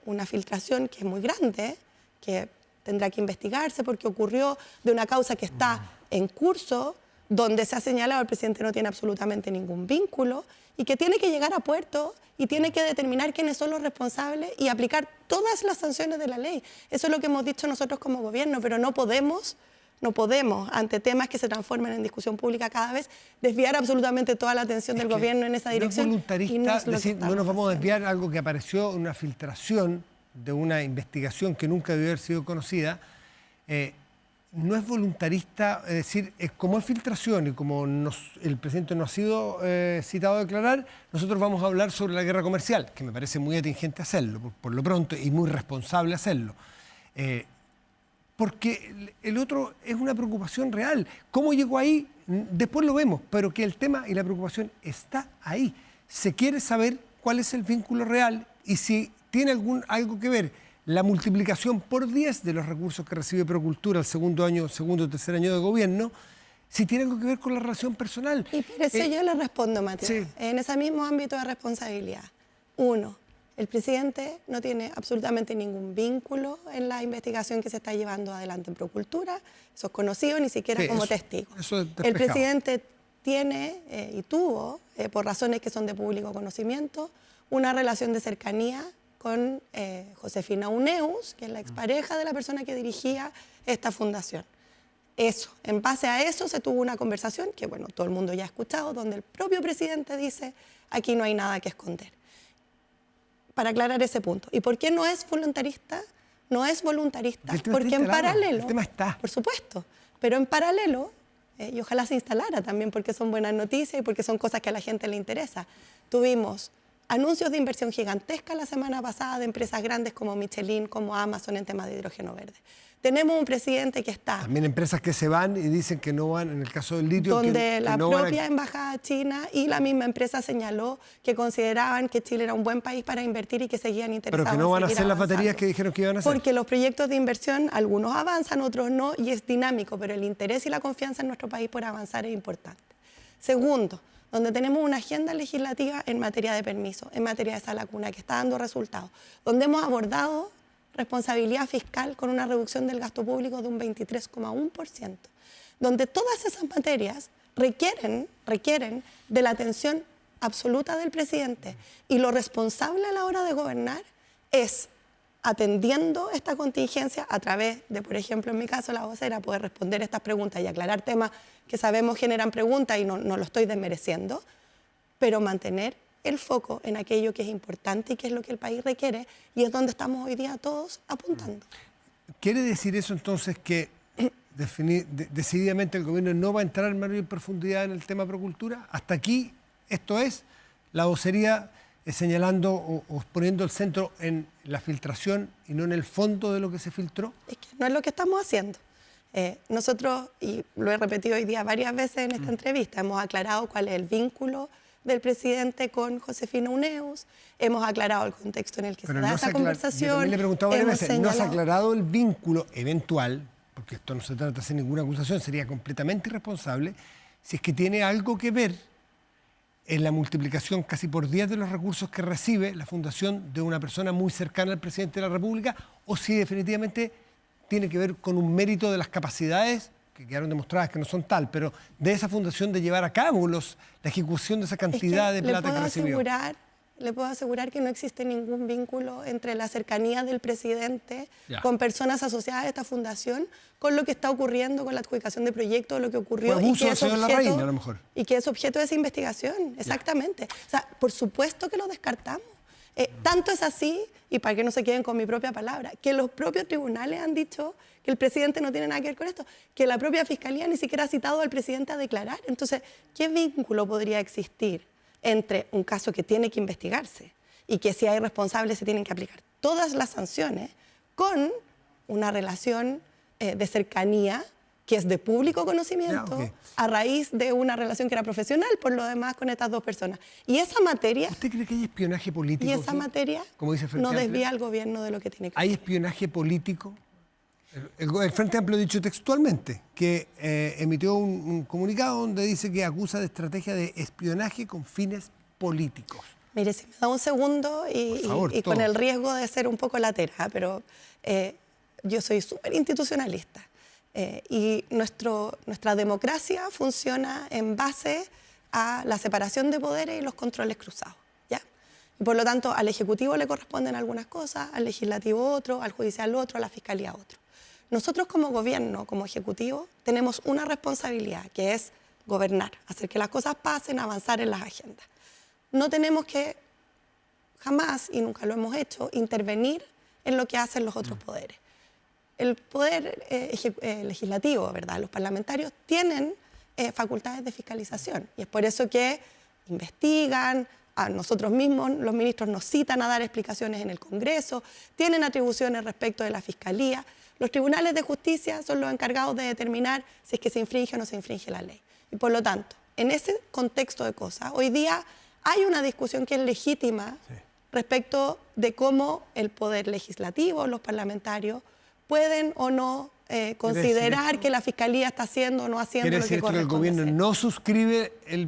una filtración que es muy grande, que tendrá que investigarse porque ocurrió de una causa que está en curso, donde se ha señalado el presidente no tiene absolutamente ningún vínculo y que tiene que llegar a puerto y tiene que determinar quiénes son los responsables y aplicar todas las sanciones de la ley. Eso es lo que hemos dicho nosotros como gobierno, pero no podemos, ante temas que se transforman en discusión pública cada vez, desviar absolutamente toda la atención del gobierno en esa dirección. No es voluntarista, y no es lo que decir, no nos estamos vamos a haciendo. desviar algo que apareció en una filtración de una investigación que nunca debió haber sido conocida. No es voluntarista, es decir, como es filtración y como el presidente no ha sido citado a declarar, nosotros vamos a hablar sobre la guerra comercial, que me parece muy atingente hacerlo, por lo pronto, y muy responsable hacerlo. Porque el otro es una preocupación real. ¿Cómo llegó ahí? Después lo vemos, pero que el tema y la preocupación está ahí. Se quiere saber cuál es el vínculo real y si tiene algo que ver la multiplicación por 10 de los recursos que recibe Procultura el segundo o tercer año de gobierno, si tiene algo que ver con la relación personal. Y por eso yo le respondo, Matías, sí. en ese mismo ámbito de responsabilidad. 1, el presidente no tiene absolutamente ningún vínculo en la investigación que se está llevando adelante en Procultura, eso es conocido ni siquiera Sí, como eso- testigo. eso es El despejado. presidente tiene y tuvo, por razones que son de público conocimiento, una relación de cercanía con Josefina Uneus, que es la expareja de la persona que dirigía esta fundación. Eso, en base a eso se tuvo una conversación que, bueno, todo el mundo ya ha escuchado, donde el propio presidente dice, aquí no hay nada que esconder. Para aclarar ese punto. ¿Y por qué no es voluntarista? No es voluntarista El tema porque está en instalado, paralelo, el tema está. por supuesto, pero en paralelo, y ojalá se instalara también porque son buenas noticias y porque son cosas que a la gente le interesa, tuvimos anuncios de inversión gigantesca la semana pasada de empresas grandes como Michelin, como Amazon en temas de hidrógeno verde. Tenemos un presidente que está También empresas que se van y dicen que no van, en el caso del litio, donde que la no van a- propia embajada china y la misma empresa señaló que consideraban que Chile era un buen país para invertir y que seguían interesados pero que no van a en seguir hacer las avanzando. baterías que dijeron que iban a hacer. Porque los proyectos de inversión, algunos avanzan, otros no, y es dinámico, pero el interés y la confianza en nuestro país por avanzar es importante. Segundo, donde tenemos una agenda legislativa en materia de permiso, en materia de sala cuna, que está dando resultados, donde hemos abordado responsabilidad fiscal con una reducción del gasto público de un 23,1%, donde todas esas materias requieren de la atención absoluta del presidente, y lo responsable a la hora de gobernar es, atendiendo esta contingencia a través de, por ejemplo, en mi caso, la vocera, poder responder estas preguntas y aclarar temas que sabemos generan preguntas y no lo estoy desmereciendo, pero mantener el foco en aquello que es importante y que es lo que el país requiere, y es donde estamos hoy día todos apuntando. ¿Quiere decir eso entonces que decididamente el gobierno no va a entrar en mayor profundidad en el tema Procultura? Hasta aquí, esto es la vocería señalando o poniendo el centro en la filtración y no en el fondo de lo que se filtró. Es que no es lo que estamos haciendo. Nosotros, y lo he repetido hoy día varias veces en esta entrevista, hemos aclarado cuál es el vínculo del presidente con Josefina Uneus, hemos aclarado el contexto en el que se da esa Yo conversación. también le he preguntado varias hemos veces, no se ha señalado- aclarado el vínculo eventual, porque esto no se trata de hacer ninguna acusación, sería completamente irresponsable, si es que tiene algo que ver en la multiplicación casi por 10 de los recursos que recibe la fundación de una persona muy cercana al presidente de la República, o si definitivamente tiene que ver con un mérito de las capacidades que quedaron demostradas que no son tal, pero de esa fundación de llevar a cabo la ejecución de esa cantidad de plata que recibió. Le puedo asegurar que no existe ningún vínculo entre la cercanía del presidente Ya. con personas asociadas a esta fundación con lo que está ocurriendo con la adjudicación de proyectos, lo que ocurrió Fue abuso y que del es señor Larraín, a lo mejor. y que es objeto de esa investigación, exactamente. O sea, por supuesto que lo descartamos. Tanto es así, y para que no se queden con mi propia palabra, que los propios tribunales han dicho que el presidente no tiene nada que ver con esto, que la propia fiscalía ni siquiera ha citado al presidente a declarar. Entonces, ¿qué vínculo podría existir entre un caso que tiene que investigarse y que si hay responsables se tienen que aplicar todas las sanciones con una relación de cercanía que es de público conocimiento, Ya, ok. a raíz de una relación que era profesional, por lo demás, con estas dos personas. Y esa materia, ¿Usted cree que hay espionaje político? y esa aquí? materia Como dice el Frente no Amplio. desvía al gobierno de lo que tiene que ¿Hay hacer. espionaje político? El Frente Amplio ha dicho textualmente que emitió un comunicado donde dice que acusa de estrategia de espionaje con fines políticos. Mire, si me da un segundo y, Por favor, y con todo. el riesgo de ser un poco latera, pero yo soy súper institucionalista y nuestra democracia funciona en base a la separación de poderes y los controles cruzados, ¿ya? Y por lo tanto, al Ejecutivo le corresponden algunas cosas, al Legislativo otro, al Judicial otro, a la Fiscalía otro. Nosotros como gobierno, como Ejecutivo, tenemos una responsabilidad que es gobernar, hacer que las cosas pasen, avanzar en las agendas. No tenemos que jamás, y nunca lo hemos hecho, intervenir en lo que hacen los otros poderes. El poder legislativo, ¿verdad? Los parlamentarios tienen facultades de fiscalización y es por eso que investigan, a nosotros mismos, los ministros nos citan a dar explicaciones en el Congreso, tienen atribuciones respecto de la Fiscalía. Los tribunales de justicia son los encargados de determinar si es que se infringe o no se infringe la ley. Y por lo tanto, en ese contexto de cosas, hoy día hay una discusión que es legítima respecto de cómo el poder legislativo, los parlamentarios, pueden o no considerar que la Fiscalía está haciendo o no haciendo ¿Quiere lo decir que esto que el corresponde gobierno hacer. no suscribe Es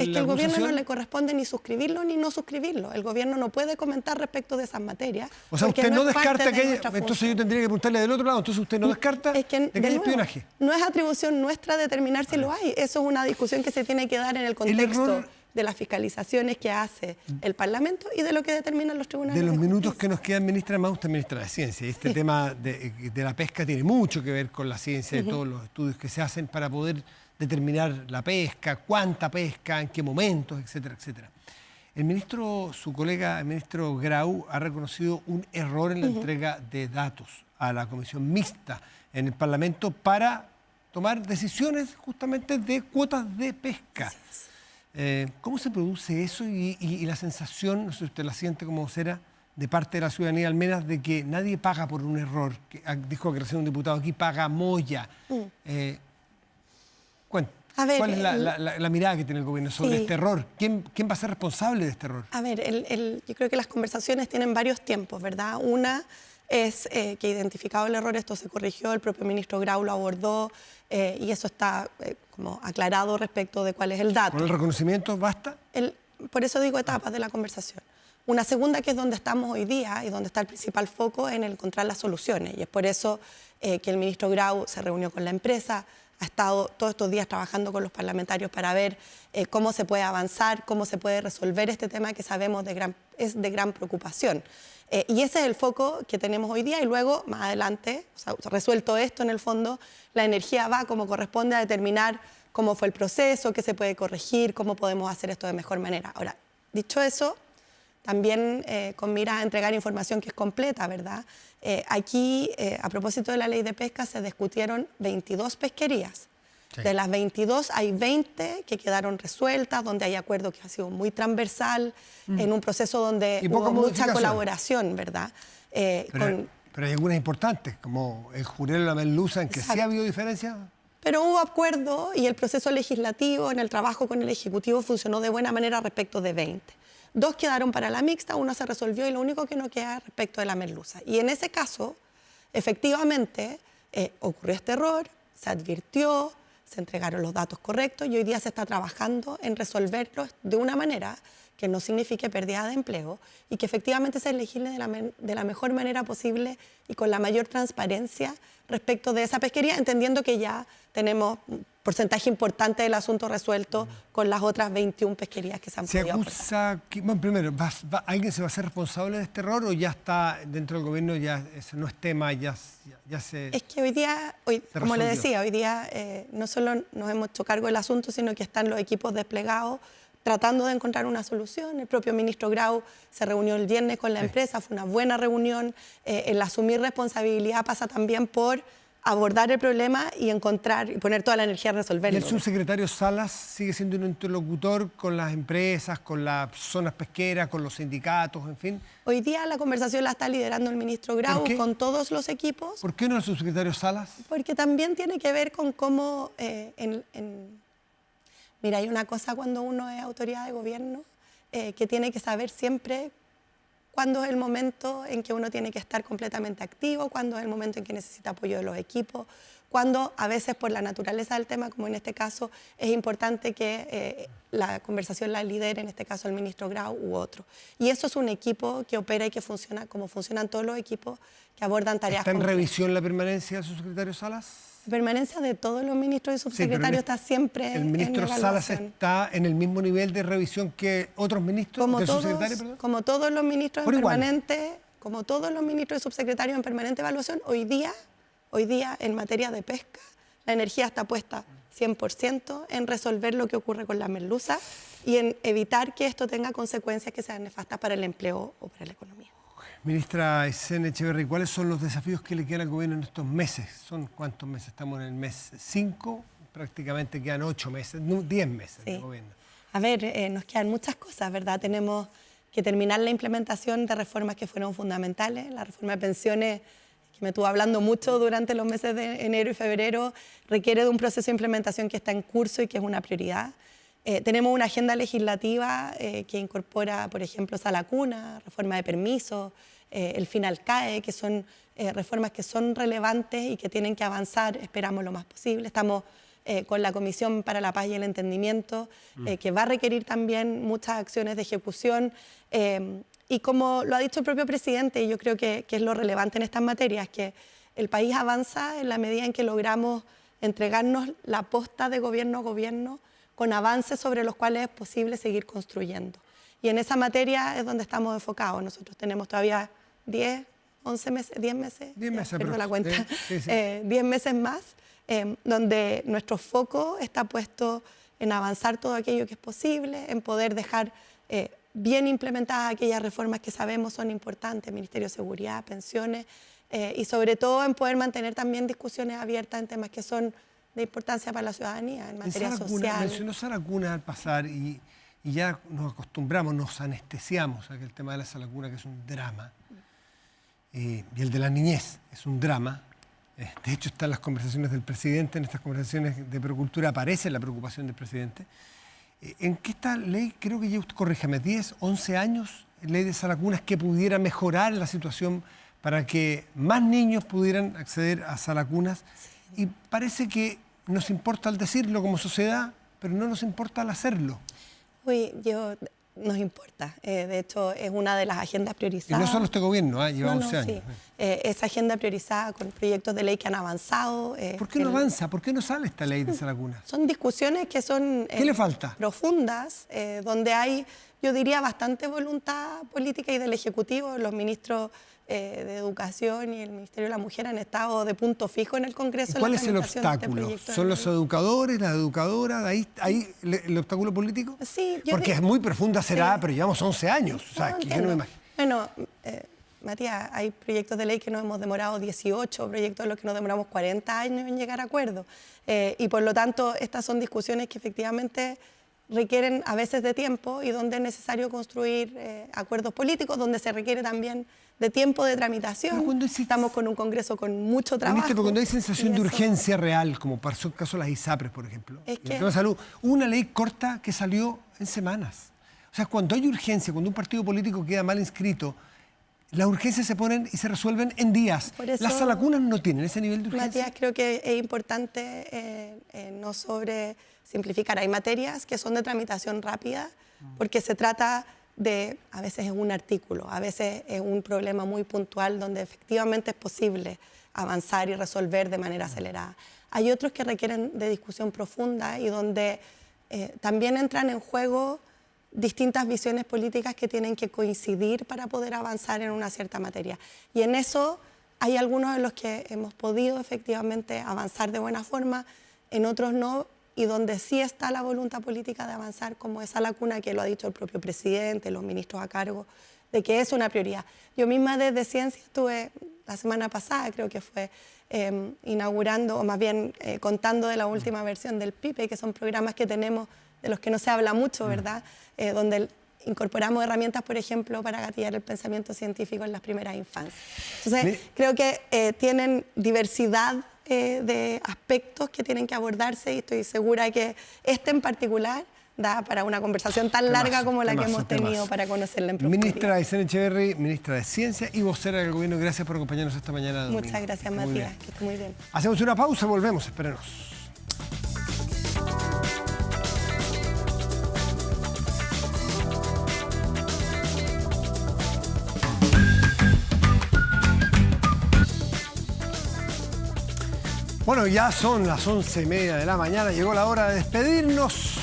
que la al gobierno no acusación? le corresponde ni suscribirlo ni no suscribirlo. El gobierno no puede comentar respecto de esas materias. O sea, porque usted no es parte descarta de que haya... nuestra Entonces función. yo tendría que preguntarle del otro lado. Entonces usted no descarta Es que, de que de haya nuevo, espionaje. no es atribución nuestra determinar si lo hay. Eso es una discusión que se tiene que dar en el contexto error- de las fiscalizaciones que hace el Parlamento y de lo que determinan los tribunales. De los minutos justicia. que nos quedan, ministra, además usted es ministra de Ciencia. Y este tema de la pesca tiene mucho que ver con la ciencia, de todos los estudios que se hacen para poder determinar la pesca, cuánta pesca, en qué momentos, etcétera, etcétera. El ministro, su colega, el ministro Grau, ha reconocido un error en la entrega de datos a la comisión mixta en el Parlamento para tomar decisiones justamente de cuotas de pesca. ¿Cómo se produce eso y la sensación, no sé si usted la siente como vocera, de parte de la ciudadanía al menos, de que nadie paga por un error? Que, dijo que recién un diputado aquí, paga moya. A ver, ¿Cuál es la mirada que tiene el gobierno sobre Sí. este error? ¿Quién va a ser responsable de este error? A ver, yo creo que las conversaciones tienen varios tiempos, ¿verdad? Una es que identificado el error, esto se corrigió, el propio ministro Grau lo abordó y eso está como aclarado respecto de cuál es el dato. ¿Con el reconocimiento basta? Por eso digo etapas de la conversación. Una segunda que es donde estamos hoy día y donde está el principal foco en encontrar las soluciones. Y es por eso que el ministro Grau se reunió con la empresa, ha estado todos estos días trabajando con los parlamentarios para ver cómo se puede avanzar, cómo se puede resolver este tema que sabemos es de gran preocupación. Y ese es el foco que tenemos hoy día y luego, más adelante, o sea, resuelto esto en el fondo, la energía va como corresponde a determinar cómo fue el proceso, qué se puede corregir, cómo podemos hacer esto de mejor manera. Ahora, dicho eso, también con miras a entregar información que es completa, ¿verdad? Aquí, a propósito de la ley de pesca, se discutieron 22 pesquerías. Sí. De las 22 hay 20 que quedaron resueltas, donde hay acuerdo que ha sido muy transversal, en un proceso donde Y poca hubo mucha modificación. colaboración, ¿verdad? Pero hay algunas importantes, como el jurel de la merluza, en que sí Exacto. ha habido diferencias. Pero hubo acuerdo y el proceso legislativo en el trabajo con el Ejecutivo funcionó de buena manera respecto de 20. 2 quedaron para la mixta, 1 se resolvió y lo único que no queda es respecto de la merluza. Y en ese caso, efectivamente, ocurrió este error, se advirtió, se entregaron los datos correctos y hoy día se está trabajando en resolverlos de una manera que no signifique pérdida de empleo y que efectivamente se legisle de la mejor manera posible y con la mayor transparencia respecto de esa pesquería, entendiendo que ya tenemos un porcentaje importante del asunto resuelto con las otras 21 pesquerías que se han Se podido aportar. acusa, bueno, primero, ¿alguien se va a hacer responsable de este error o ya está dentro del gobierno, ya ese no es tema, ya se... Es que hoy día, como le resolvió. decía, hoy día no solo nos hemos hecho cargo del asunto, sino que están los equipos desplegados tratando de encontrar una solución. El propio ministro Grau se reunió el viernes con la empresa, fue una buena reunión. El asumir responsabilidad pasa también por abordar el problema y encontrar y poner toda la energía a ¿Y resolverlo. el subsecretario Salas sigue siendo un interlocutor con las empresas, con las zonas pesqueras, con los sindicatos, en fin? Hoy día la conversación la está liderando el ministro Grau qué? con todos los equipos, ¿Por qué no el subsecretario Salas? porque también tiene que ver con cómo... Mira, hay una cosa cuando uno es autoridad de gobierno que tiene que saber siempre cuándo es el momento en que uno tiene que estar completamente activo, cuándo es el momento en que necesita apoyo de los equipos, cuando a veces por la naturaleza del tema, como en este caso, es importante que la conversación la lidere, en este caso el ministro Grau u otro. Y eso es un equipo que opera y que funciona como funcionan todos los equipos que abordan tareas ¿Está en complejas. revisión la permanencia del subsecretario Salas? La permanencia de todos los ministros y Sí, pero subsecretarios está siempre ¿el ministro en Salas evaluación. está en el mismo nivel de revisión que otros ministros? ¿Del subsecretario, perdón? Como todos los ministros Por en igual. permanente, como todos los ministros y subsecretarios en permanente evaluación, hoy día en materia de pesca, la energía está puesta 100% en resolver lo que ocurre con la merluza y en evitar que esto tenga consecuencias que sean nefastas para el empleo o para la economía. Ministra Aysén Echeverri, ¿cuáles son los desafíos que le quedan al gobierno en estos meses? ¿Son cuántos meses? Estamos en el mes 5, prácticamente quedan 8 meses, 10 meses de Sí. gobierno. A ver, nos quedan muchas cosas, ¿verdad? Tenemos que terminar la implementación de reformas que fueron fundamentales. La reforma de pensiones, que me estuvo hablando mucho durante los meses de enero y febrero, requiere de un proceso de implementación que está en curso y que es una prioridad. Tenemos una agenda legislativa que incorpora, por ejemplo, sala cuna, reforma de permisos, el fin al CAE, que son reformas que son relevantes y que tienen que avanzar, esperamos lo más posible. Estamos con la Comisión para la Paz y el Entendimiento, que va a requerir también muchas acciones de ejecución. Y como lo ha dicho el propio presidente, y yo creo que es lo relevante en estas materias, que el país avanza en la medida en que logramos entregarnos la posta de gobierno a gobierno con avances sobre los cuales es posible seguir construyendo. Y en esa materia es donde estamos enfocados. Nosotros tenemos todavía 10, 11 meses, 10 meses, 10 meses, pierdo la cuenta, sí, sí. 10 meses más, donde nuestro foco está puesto en avanzar todo aquello que es posible, en poder dejar bien implementadas aquellas reformas que sabemos son importantes, Ministerio de Seguridad, pensiones, y sobre todo en poder mantener también discusiones abiertas en temas que son de importancia para la ciudadanía, en materia social. Mencionó sala cuna al pasar y ya nos acostumbramos, nos anestesiamos a que el tema de la sala cuna, que es un drama, y el de la niñez es un drama. De hecho, están las conversaciones del presidente, en estas conversaciones de Procultura aparece la preocupación del presidente. ¿En qué esta ley, creo que ya usted, corríjame, 10, 11 años, ley de sala cunas que pudiera mejorar la situación para que más niños pudieran acceder a sala cunas? Y parece que nos importa al decirlo como sociedad, pero no nos importa al hacerlo. Uy, nos importa. De hecho, es una de las agendas Y priorizadas. no solo este gobierno, lleva 11 años. Sí. Esa agenda priorizada con proyectos de ley que han avanzado. ¿Por qué no avanza? ¿Por qué no sale esta ley de sala cuna? Son discusiones que son ¿Qué le falta? profundas, donde hay, yo diría, bastante voluntad política y del Ejecutivo. Los ministros de Educación y el Ministerio de la Mujer han estado de punto fijo en el Congreso. ¿Y cuál en la es el tramitación de este obstáculo? proyecto de ¿Son los ley. educadores, las educadoras? ¿Ahí el obstáculo político? Sí, yo Porque creo- es muy profunda será, Sí. pero llevamos 11 años. O sea, No, que yo no me entiendo. imagino. Bueno, Matías, hay proyectos de ley que nos hemos demorado 18, proyectos en los que nos demoramos 40 años en llegar a acuerdos. Y por lo tanto, estas son discusiones que efectivamente requieren a veces de tiempo y donde es necesario construir acuerdos políticos, donde se requiere también de tiempo de tramitación. Pero cuando Estamos con un Congreso con mucho trabajo. Ministro, pero cuando hay sensación y de eso- urgencia real, como pasó el caso de las ISAPRES, por ejemplo, Es en que- el tema de salud, hubo una ley corta que salió en semanas. O sea, cuando hay urgencia, cuando un partido político queda mal inscrito, las urgencias se ponen y se resuelven en días. Por eso- Las salacunas no tienen ese nivel de urgencia. Matías, creo que es importante no sobre simplificar. Hay materias que son de tramitación rápida porque se trata de, a veces es un artículo, a veces es un problema muy puntual donde efectivamente es posible avanzar y resolver de manera acelerada. Hay otros que requieren de discusión profunda y donde también entran en juego distintas visiones políticas que tienen que coincidir para poder avanzar en una cierta materia. Y en eso hay algunos en los que hemos podido efectivamente avanzar de buena forma, en otros no, y donde sí está la voluntad política de avanzar, como esa lacuna que lo ha dicho el propio presidente, los ministros a cargo de que es una prioridad. Yo misma desde Ciencia estuve la semana pasada, creo que fue, inaugurando, o más bien contando de la última versión del PIPE, que son programas que tenemos, de los que no se habla mucho, ¿verdad? Donde incorporamos herramientas, por ejemplo, para gatillar el pensamiento científico en las primeras infancias. Entonces, creo que tienen diversidad de aspectos que tienen que abordarse y estoy segura que este en particular da para una conversación tan larga como la que hemos tenido para conocerla en profundidad. Ministra Aysén Echeverry, ministra de Ciencia y vocera del Gobierno, gracias por acompañarnos esta mañana. Muchas gracias, Matías, que esté muy bien. Hacemos una pausa, volvemos, espérenos. Bueno, ya son las 11:30 de la mañana, llegó la hora de despedirnos.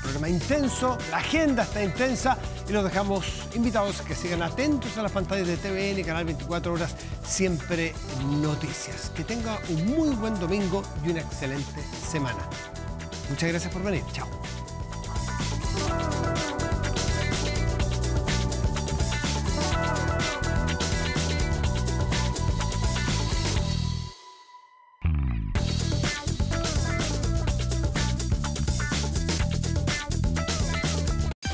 Programa intenso, la agenda está intensa y los dejamos invitados a que sigan atentos a las pantallas de TVN, Canal 24 Horas, siempre noticias. Que tenga un muy buen domingo y una excelente semana. Muchas gracias por venir. Chao.